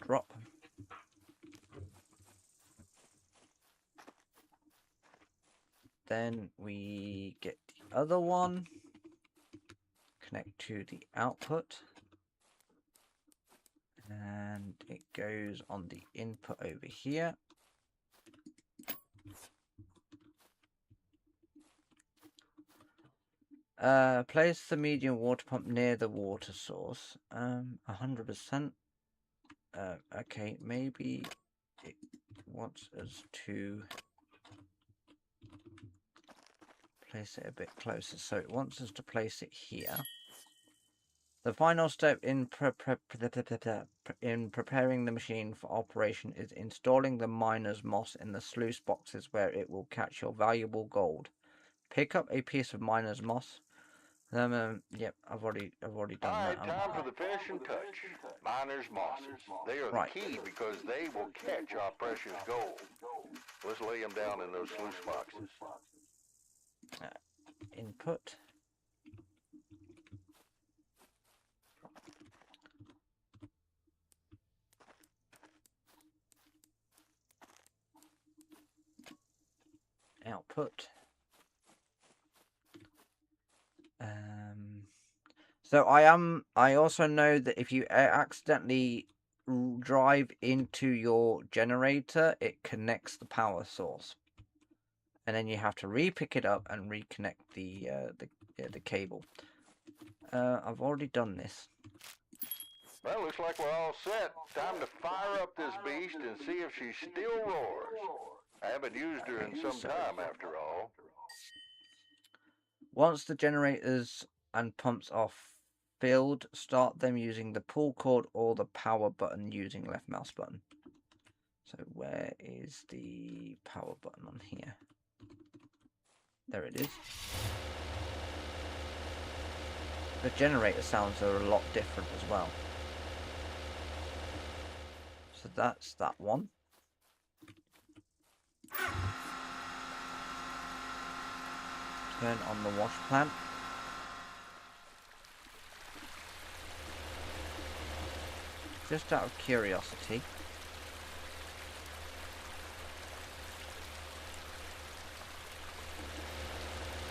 Speaker 3: Drop. Then we get the other one. Connect to the output. And it goes on the input over here. Place the medium water pump near the water source. 100%. Okay, maybe it wants us to place it a bit closer. So it wants us to place it here. The final step in preparing the machine for operation is installing the miner's moss in the sluice boxes where it will catch your valuable gold. Pick up a piece of miner's moss. Yep, I've already done that.
Speaker 5: Alright, time for the finishing touch. Miner's mosses. They are the key because they will catch our precious gold. Let's lay them down in those sluice boxes.
Speaker 3: Input. Output. So I also know that if you accidentally drive into your generator, it connects the power source, and then you have to re-pick it up and reconnect the cable. I've already done this.
Speaker 5: Well, looks like we're all set. Time to fire up this beast and see if she still roars. I haven't used her in some time, after all.
Speaker 3: Once the generators and pumps are filled, start them using the pull cord or the power button using left mouse button. So where is the power button on here? There it is. The generator sounds are a lot different as well. So that's that one. Turn on the wash plant. Just out of curiosity,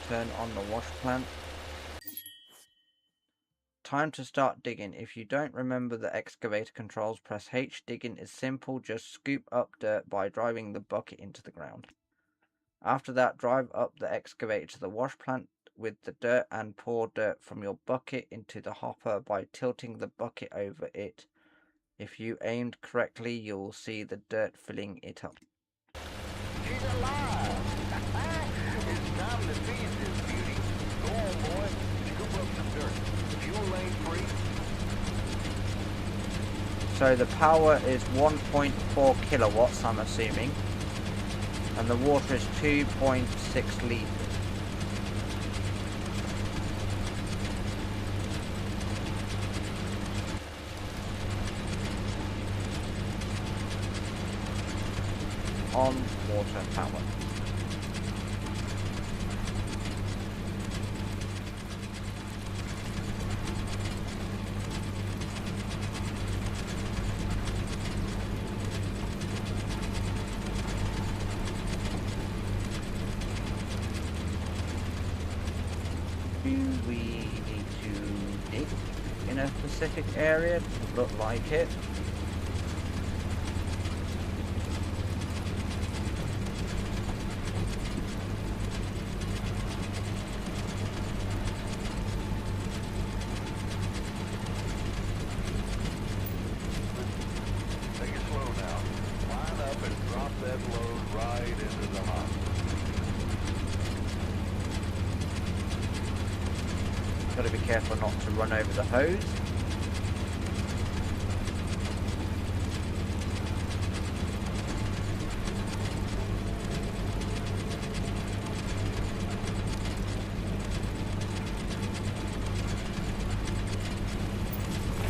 Speaker 3: turn on the wash plant. Time to start digging. If you don't remember the excavator controls, press H. Digging is simple, just scoop up dirt by driving the bucket into the ground. After that, drive up the excavator to the wash plant with the dirt and pour dirt from your bucket into the hopper by tilting the bucket over it. If you aimed correctly, you will see the dirt filling it up.
Speaker 5: She's alive! It's time to feed this beauty. Go on, boy. Scoop up some dirt. Fuel lane free.
Speaker 3: So the power is 1.4 kilowatts, I'm assuming. And the water is 2.6 litres. On water power. Do we need to dig in a specific area? Doesn't look like it.
Speaker 5: that load right into the hopper.
Speaker 3: Got to be careful not to run over the hose.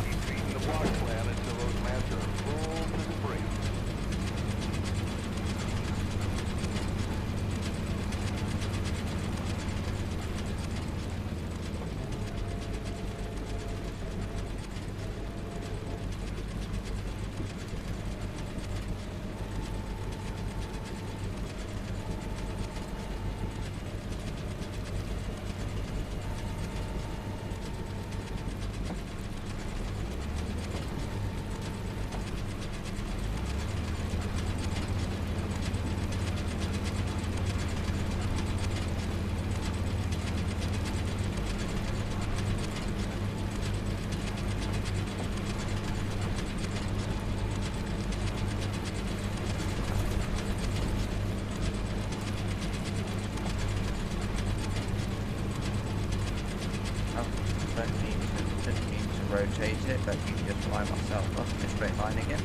Speaker 5: Keep feeding the wash plant until those mats are full to the brim.
Speaker 3: Didn't mean to rotate it, but you just line myself up in a straight line again.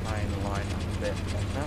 Speaker 3: Try and line up a bit better.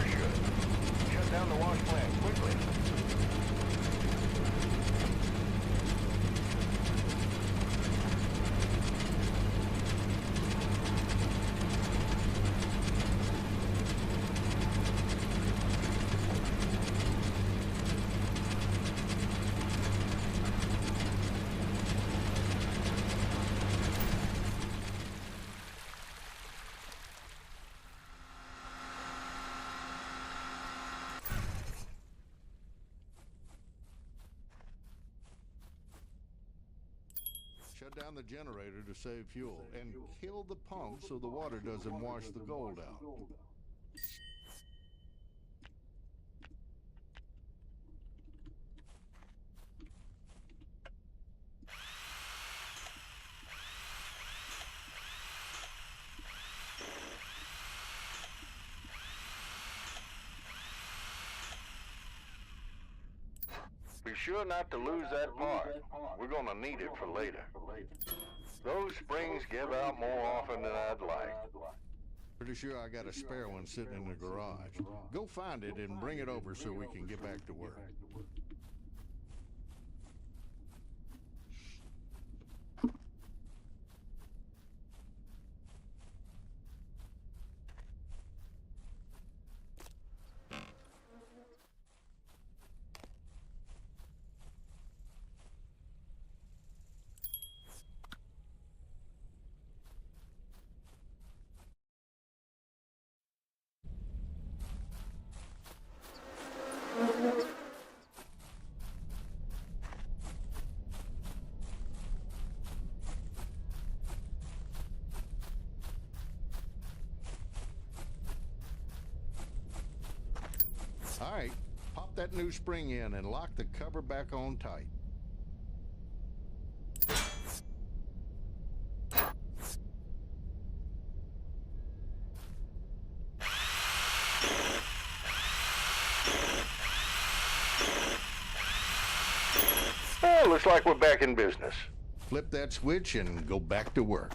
Speaker 5: sure should. Shut down the wash plant quickly.
Speaker 4: Shut down the generator to save fuel, and kill the pump so the water doesn't wash the gold out.
Speaker 5: Be sure not to lose that part. We're gonna need it for later. Those springs give out more often than I'd like.
Speaker 4: Pretty sure I got a spare one sitting in the garage. Go find it and bring it over so we can get back to work. All right, pop that new spring in and lock the cover back on tight.
Speaker 5: Well, looks like we're back in business.
Speaker 4: Flip that switch and go back to work.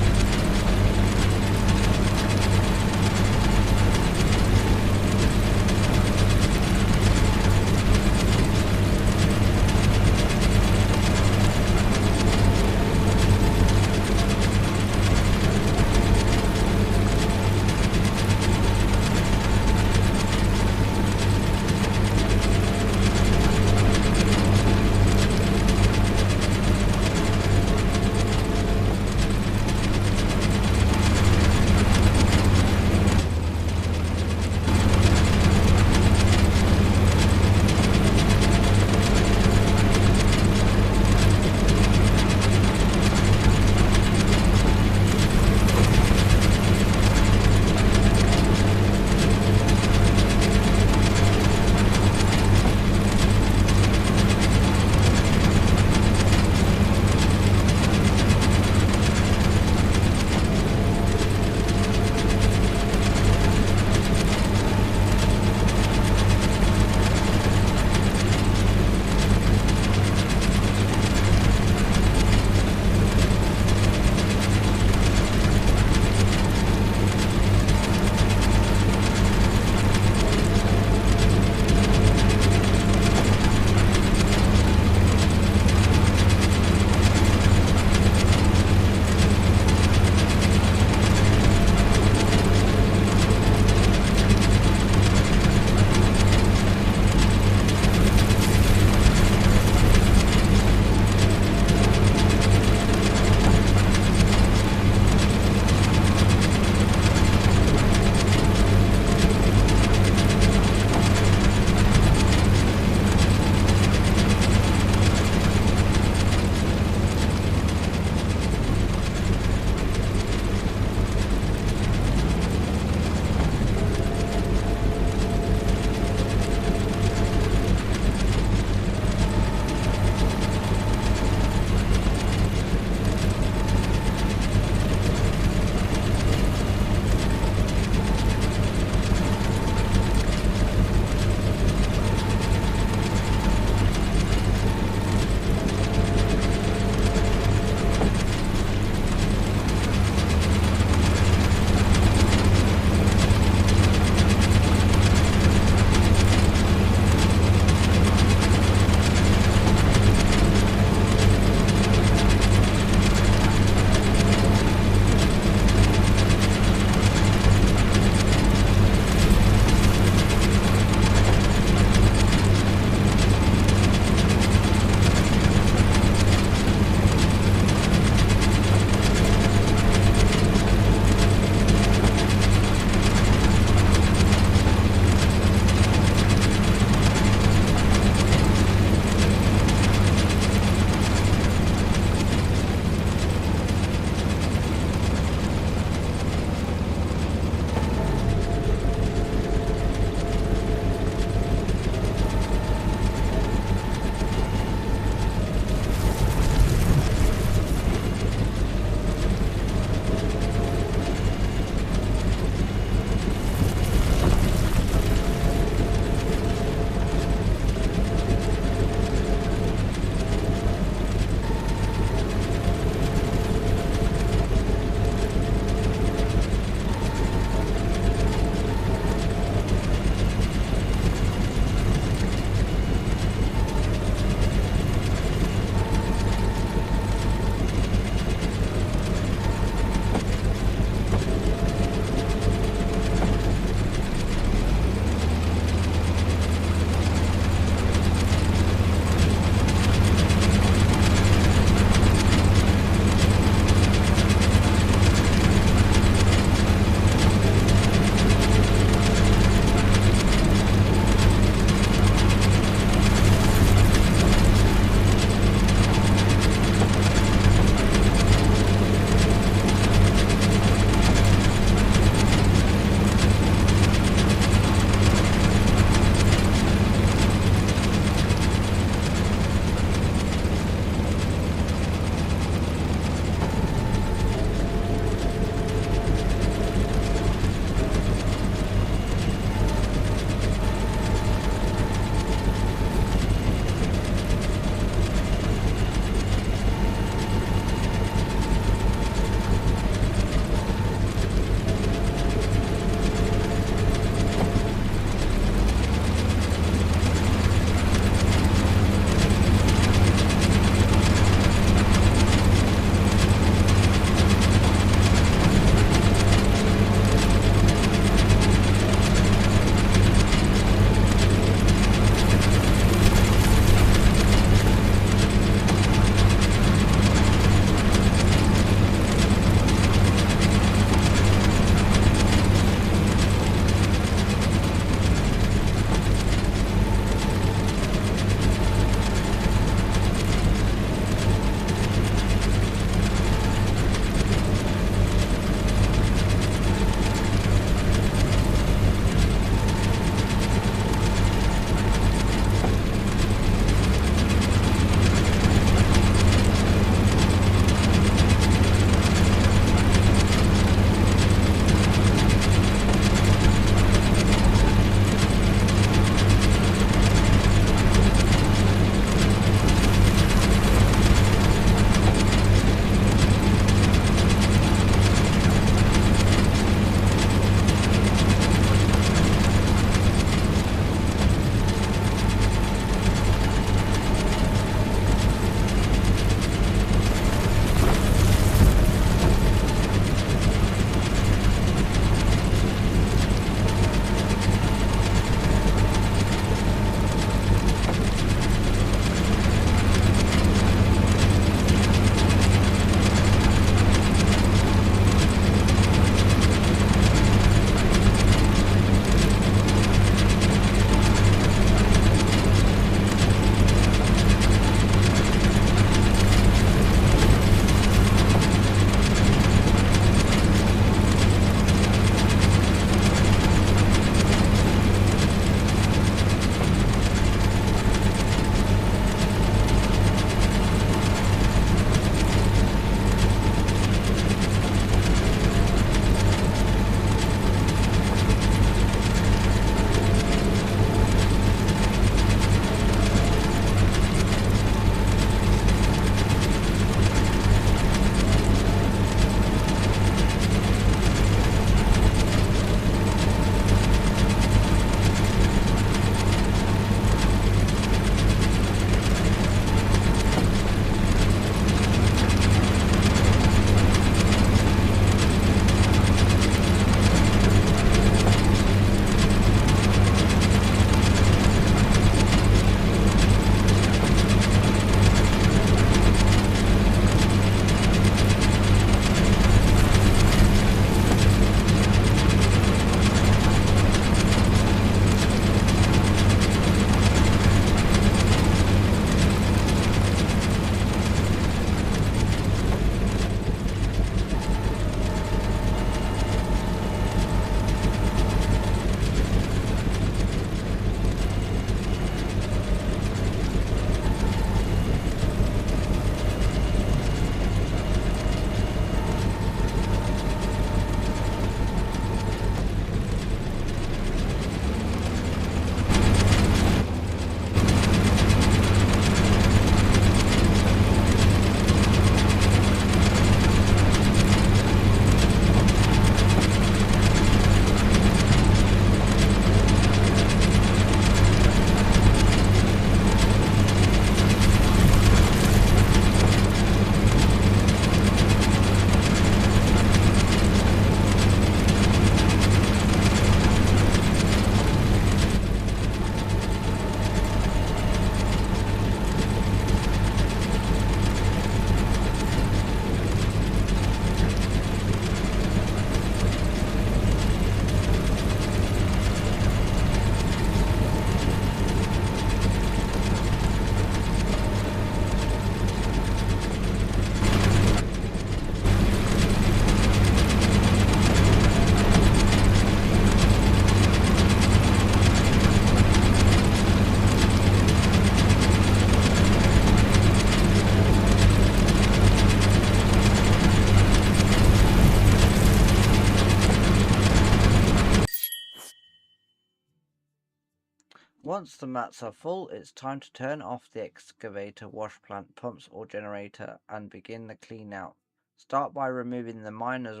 Speaker 3: Once the mats are full, it's time to turn off the excavator, wash plant, pumps or generator and begin the clean out. Start by removing the miner's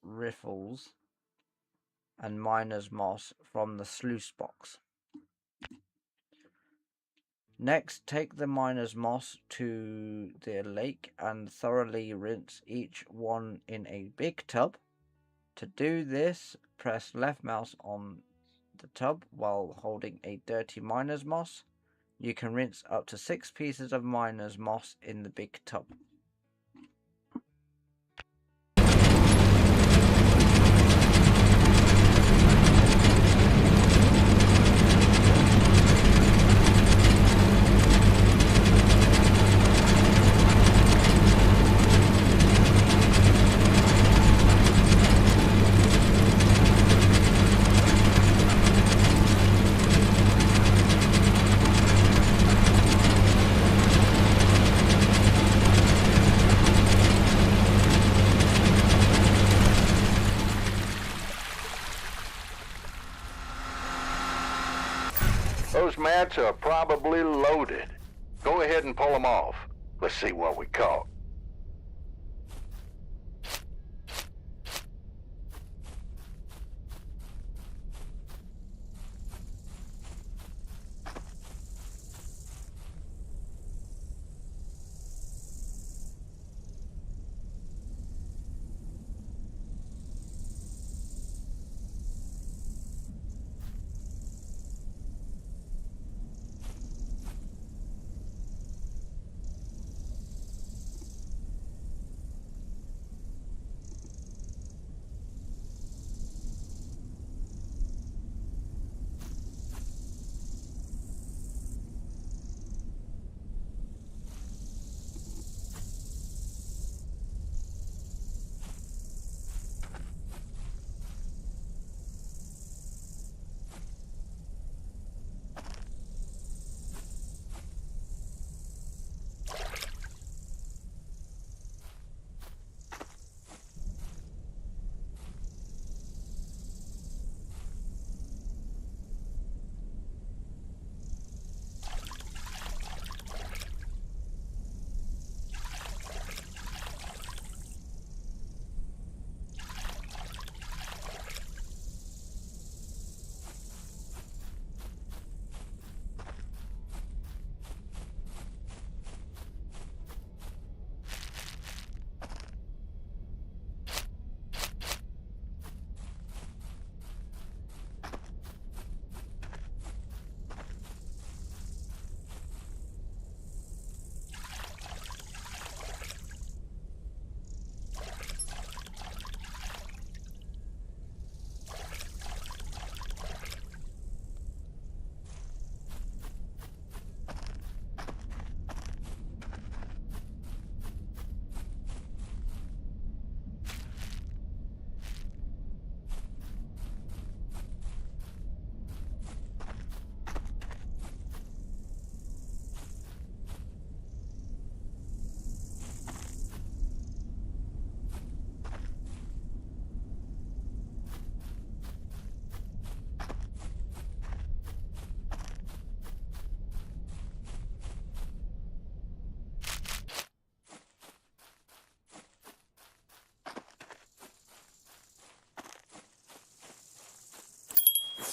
Speaker 3: riffles and miner's moss from the sluice box. Next, take the miner's moss to the lake and thoroughly rinse each one in a big tub. To do this, press left mouse on the tub while holding a dirty miner's moss. You can rinse up to 6 pieces of miner's moss in the big tub.
Speaker 5: Those mats are probably loaded. Go ahead and pull them off. Let's see what we caught.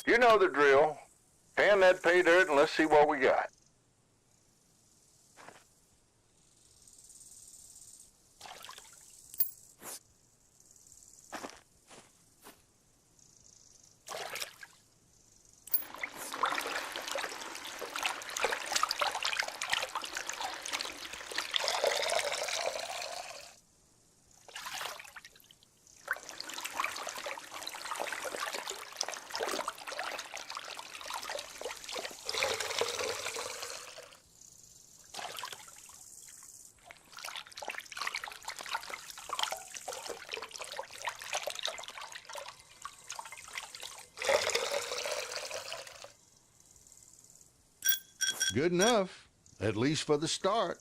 Speaker 5: You know the drill. Pan that pay dirt and let's see what we got.
Speaker 4: Good enough, at least for the start.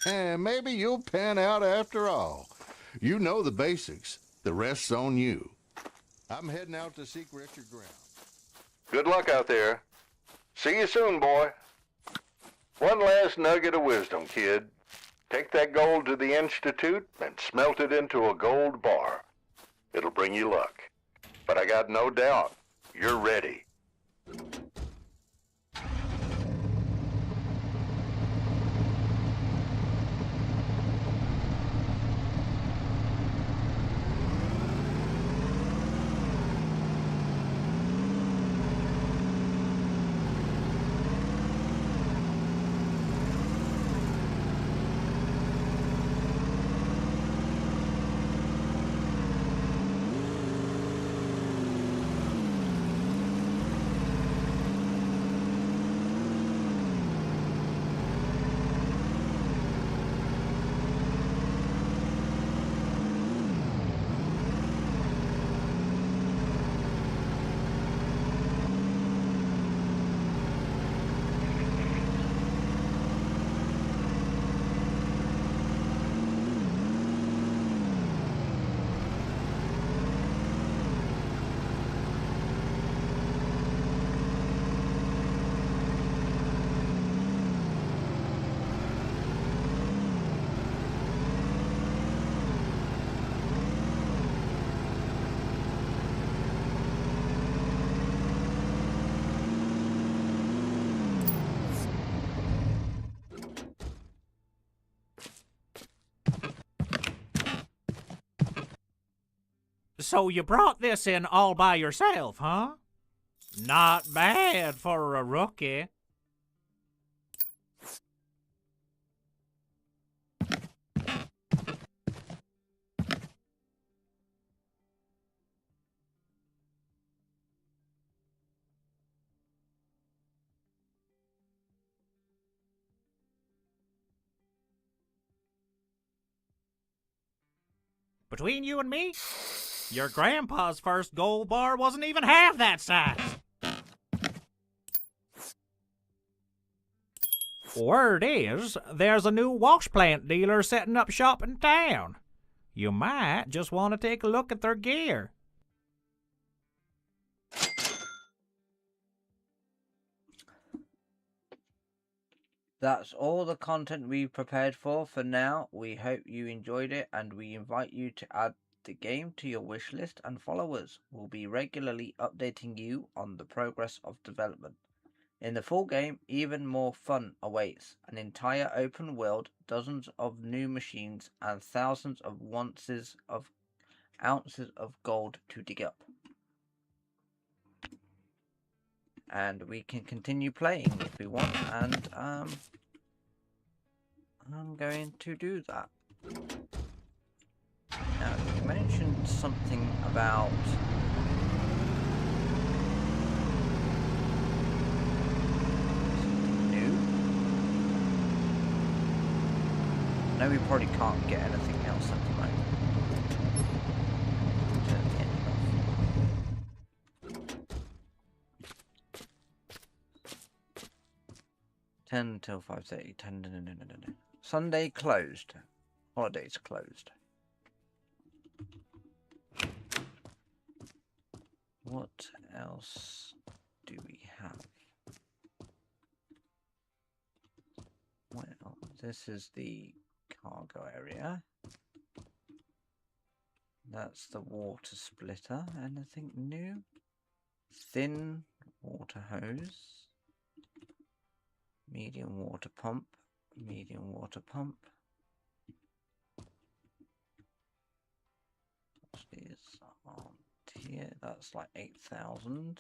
Speaker 4: And maybe you'll pan out after all. You know the basics. The rest's on you. I'm heading out to seek richer ground.
Speaker 5: Good luck out there. See you soon, boy. One last nugget of wisdom, kid. Take that gold to the Institute and smelt it into a gold bar. It'll bring you luck. But I got no doubt you're ready.
Speaker 6: So you brought this in all by yourself, huh? Not bad for a rookie. Between you and me, your grandpa's first gold bar wasn't even half that size. Word is, there's a new washplant dealer setting up shop in town. You might just want to take a look at their gear.
Speaker 3: That's all the content we've prepared for now. We hope you enjoyed it, and we invite you to add the game to your wish list and follow us. We'll be regularly updating you on the progress of development. In the full game, even more fun awaits. An entire open world, dozens of new machines, and thousands of ounces of gold to dig up. And we can continue playing if we want, and I'm going to do that. Now, you mentioned something about something new. No, we probably can't get anything else at the moment. Turn the engine off. 10 till 5:30. 10. No. Sunday closed. Holidays closed. What else do we have? Well, this is the cargo area. That's the water splitter. Anything new? Thin water hose. Medium water pump. Medium water pump. These aren't here. That's like $8,000.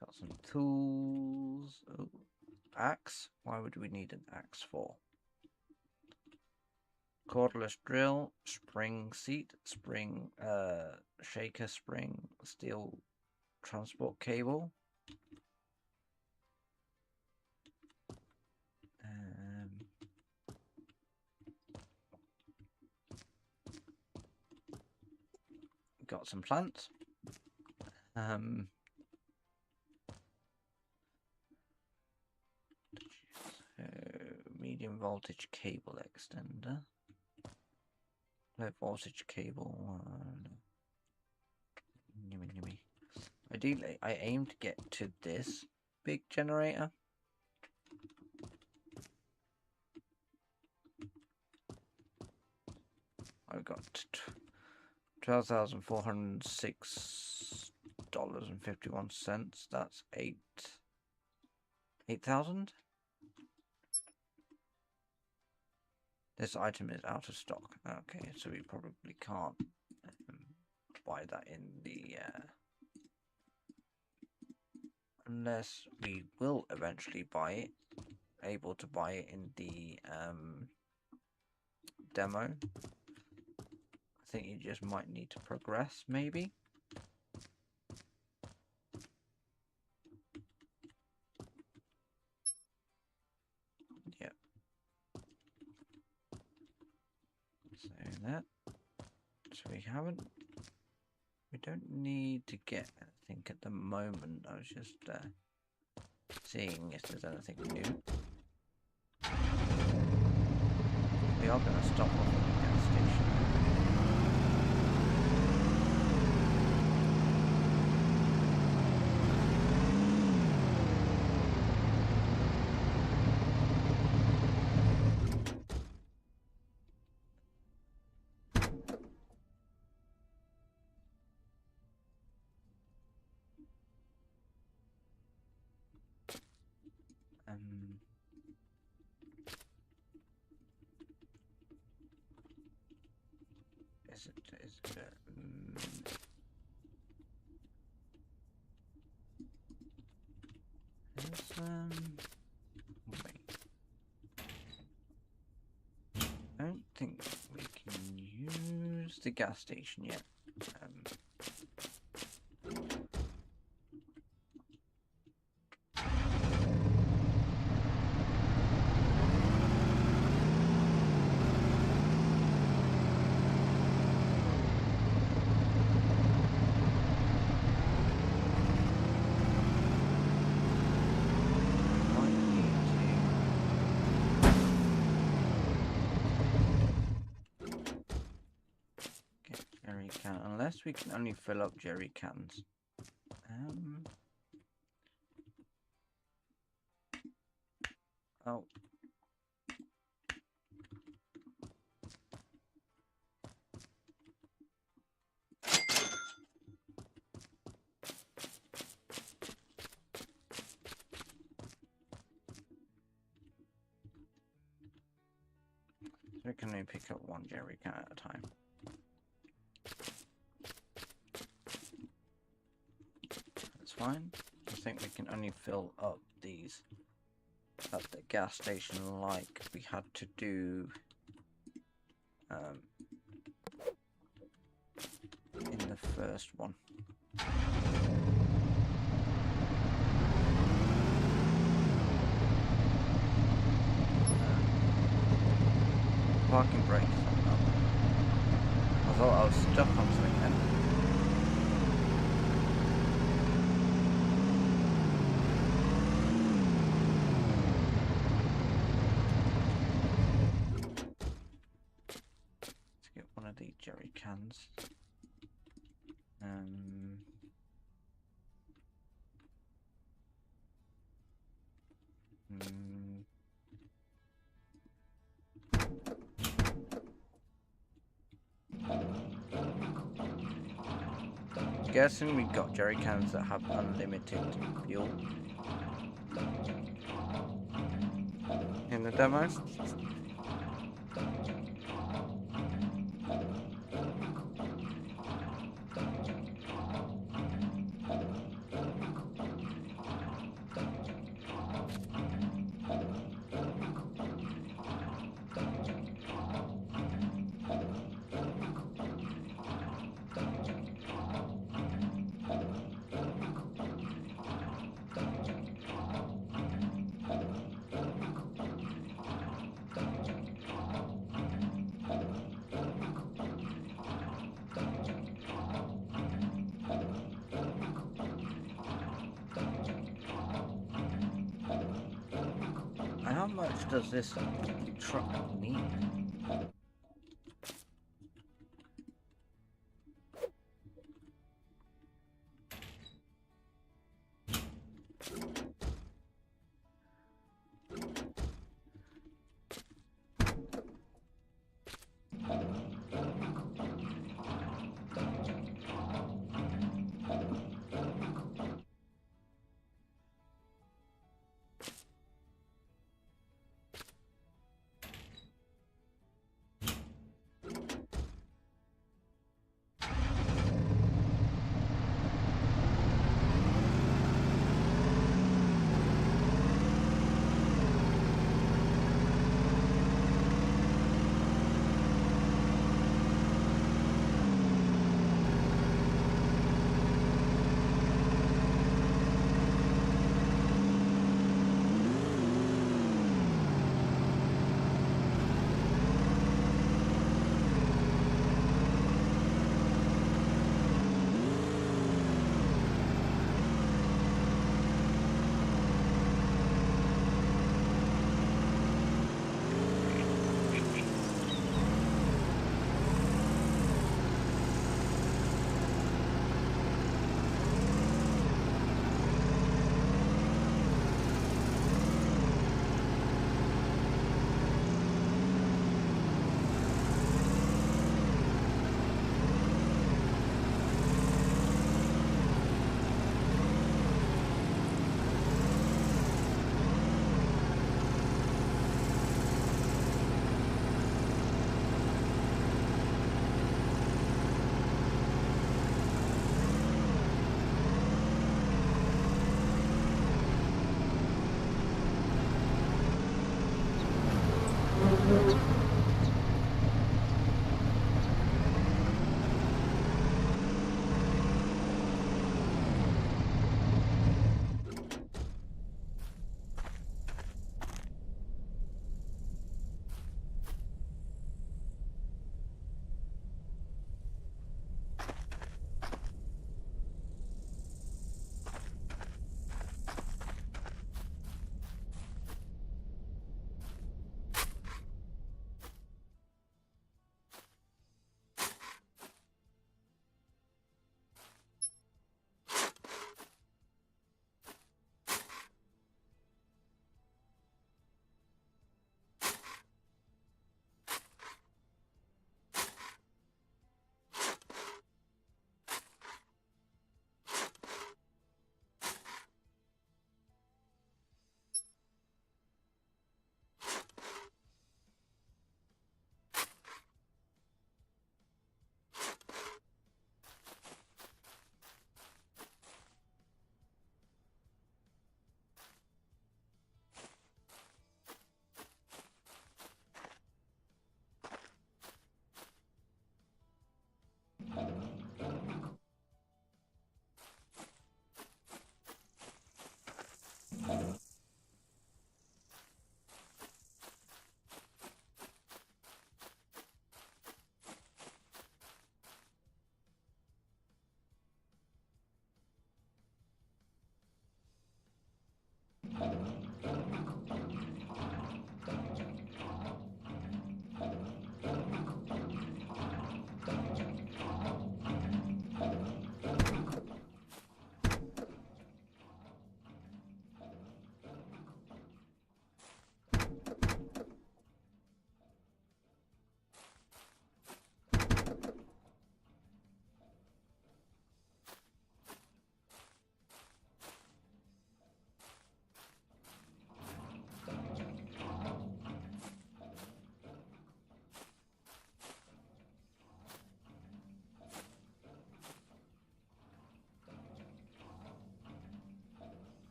Speaker 3: Got some tools. Oh, axe. Why would we need an axe for? Cordless drill, spring seat, spring shaker spring, steel transport cable. got some plants. So medium voltage cable extender, low voltage cable. Ideally, I aim to get to this big generator. I've got $12,406.51. That's 8,000. This item is out of stock. Okay, so we probably can't buy that in the unless we will eventually buy it. Able to buy it in the demo. I think you just might need to progress, maybe. Yep. So that. So we don't need to get anything at the moment. I was just seeing if there's anything new. We are going to stop off at the gas station. Wait. I don't think we can use the gas station yet. Unless we can only fill up jerry cans. Oh. So we can only pick up one jerry can at a time. Fine. I think we can only fill up these at the gas station like we had to do in the first one. Parking brake. I thought I was stuck on something then. The jerry cans. Guessing we got jerry cans that have unlimited fuel in the demo. stuff does this truck need?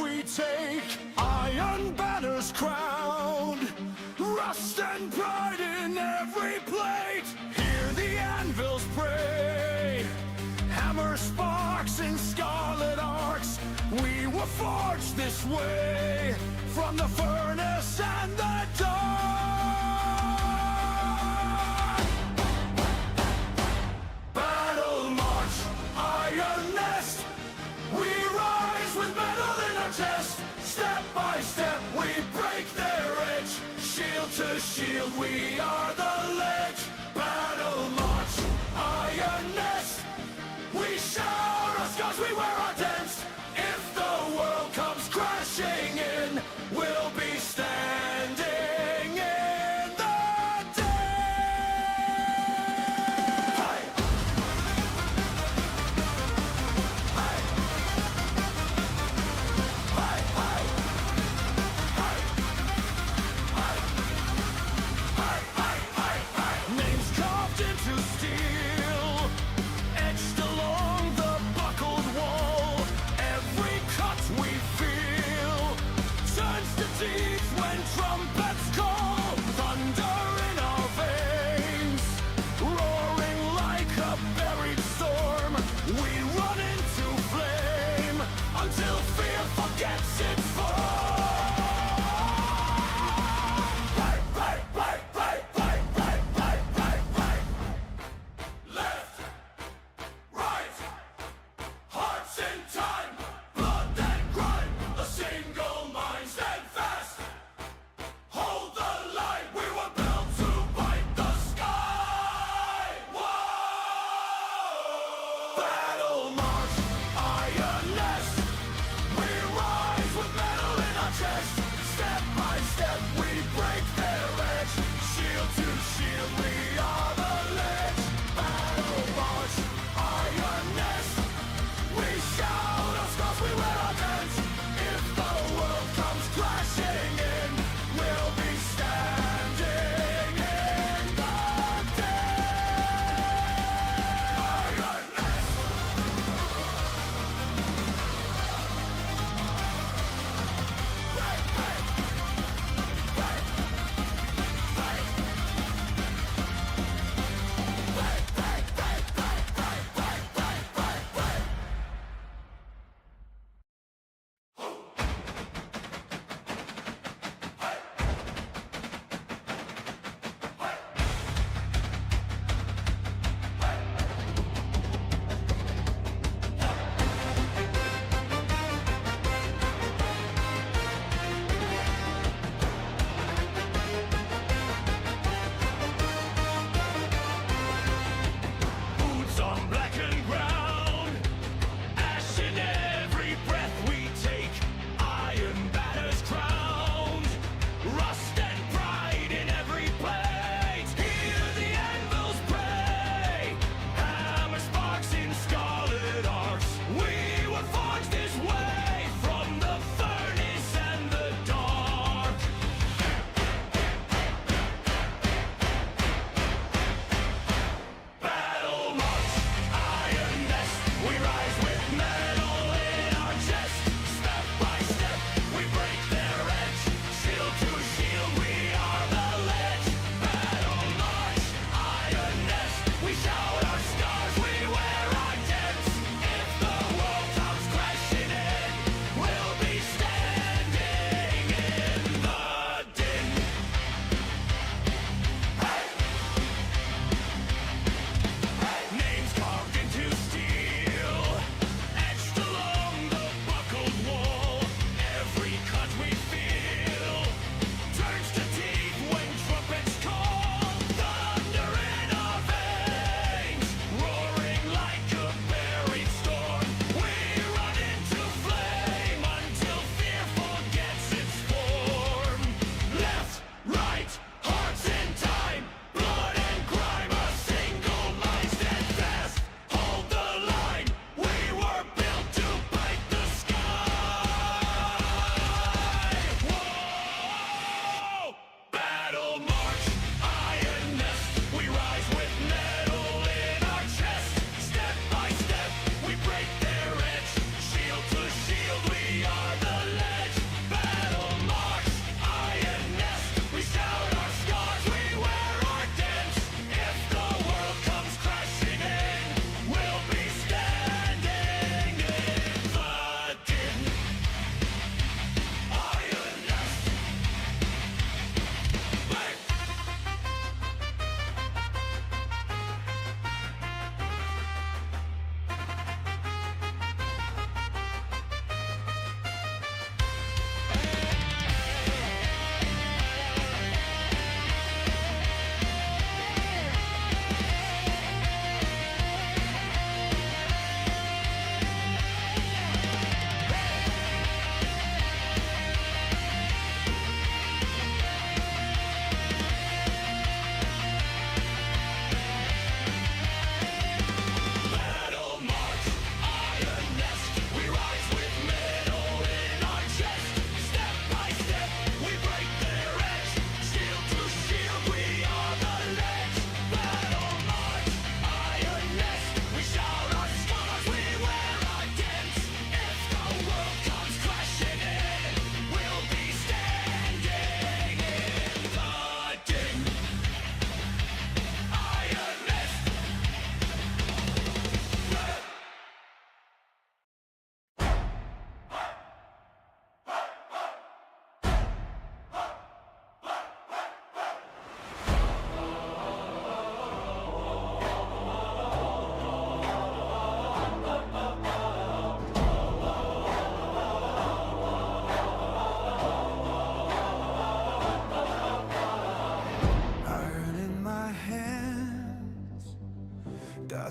Speaker 1: we take, iron banners crowned, rust and pride in every plate. Hear the anvils pray, hammer sparks in scarlet arcs. We were forged this way from the furnace and the dark. Battle march, iron nest. We rise with metal in our chest. Step by step we break their edge. Shield to shield we are the ledge. Battle march, iron nest. We shout our scars, we wear our dents. If the world comes crashing in, we'll be standing in the dead. Hey! Hey! Hey! Hey! Hey! Hey! Hey! Hey! Hey! Hey!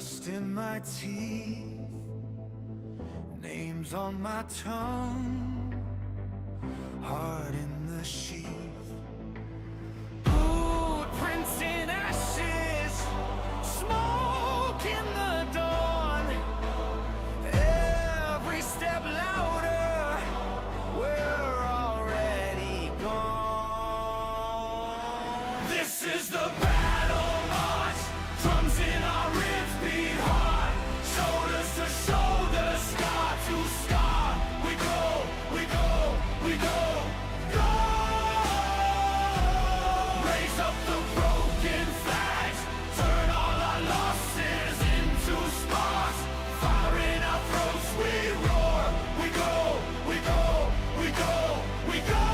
Speaker 1: Rust in my teeth, names on my tongue, heart in the sheath. Footprints in ashes, smoke in the dawn. Every step louder, we're already gone. This is the battle march, drums in our ribs beat hard, shoulders to shoulder, scar to scar. We go, we go, we go, go. Raise up the broken flags, turn all our losses into sparks. Fire in our throats, we roar. We go, we go, we go, we go.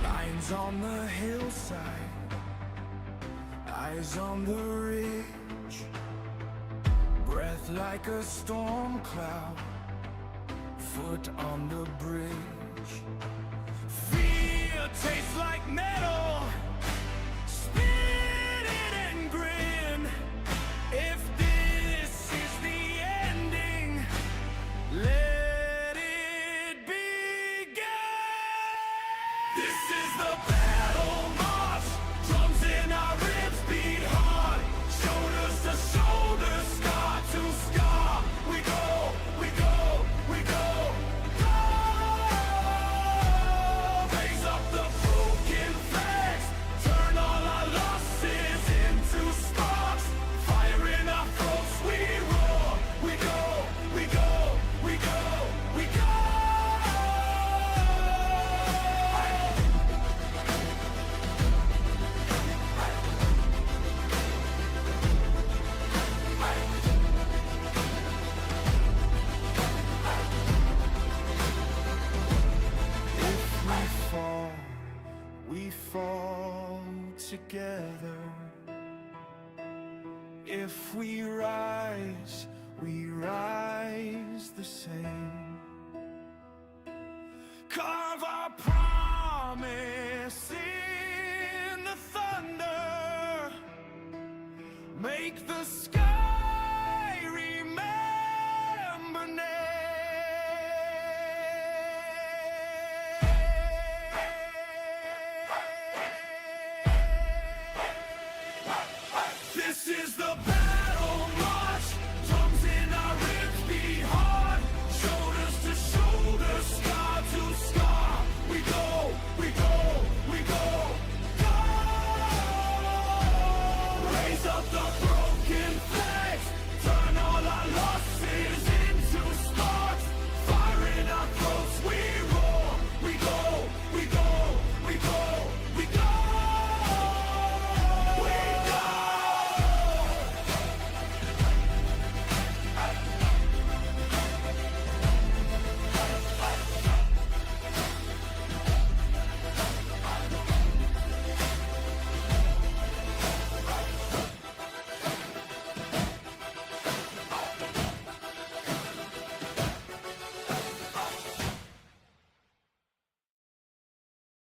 Speaker 1: Lines on the hillside, eyes on the ridge, breath like a storm cloud, foot on the bridge. Fear tastes like metal, spit it and grin. If this is the ending, let it begin. This is the battle march, drums in our ribs beat hard, shoulders to shoulders, scar to scar. We go, we go, we go, go. Raise up the broken flags, turn all our losses into sparks. Fire in our throats, we roar. We go, we go, we go, we go. We fall together. If we rise the same. Carve our promise in the thunder. Make the sky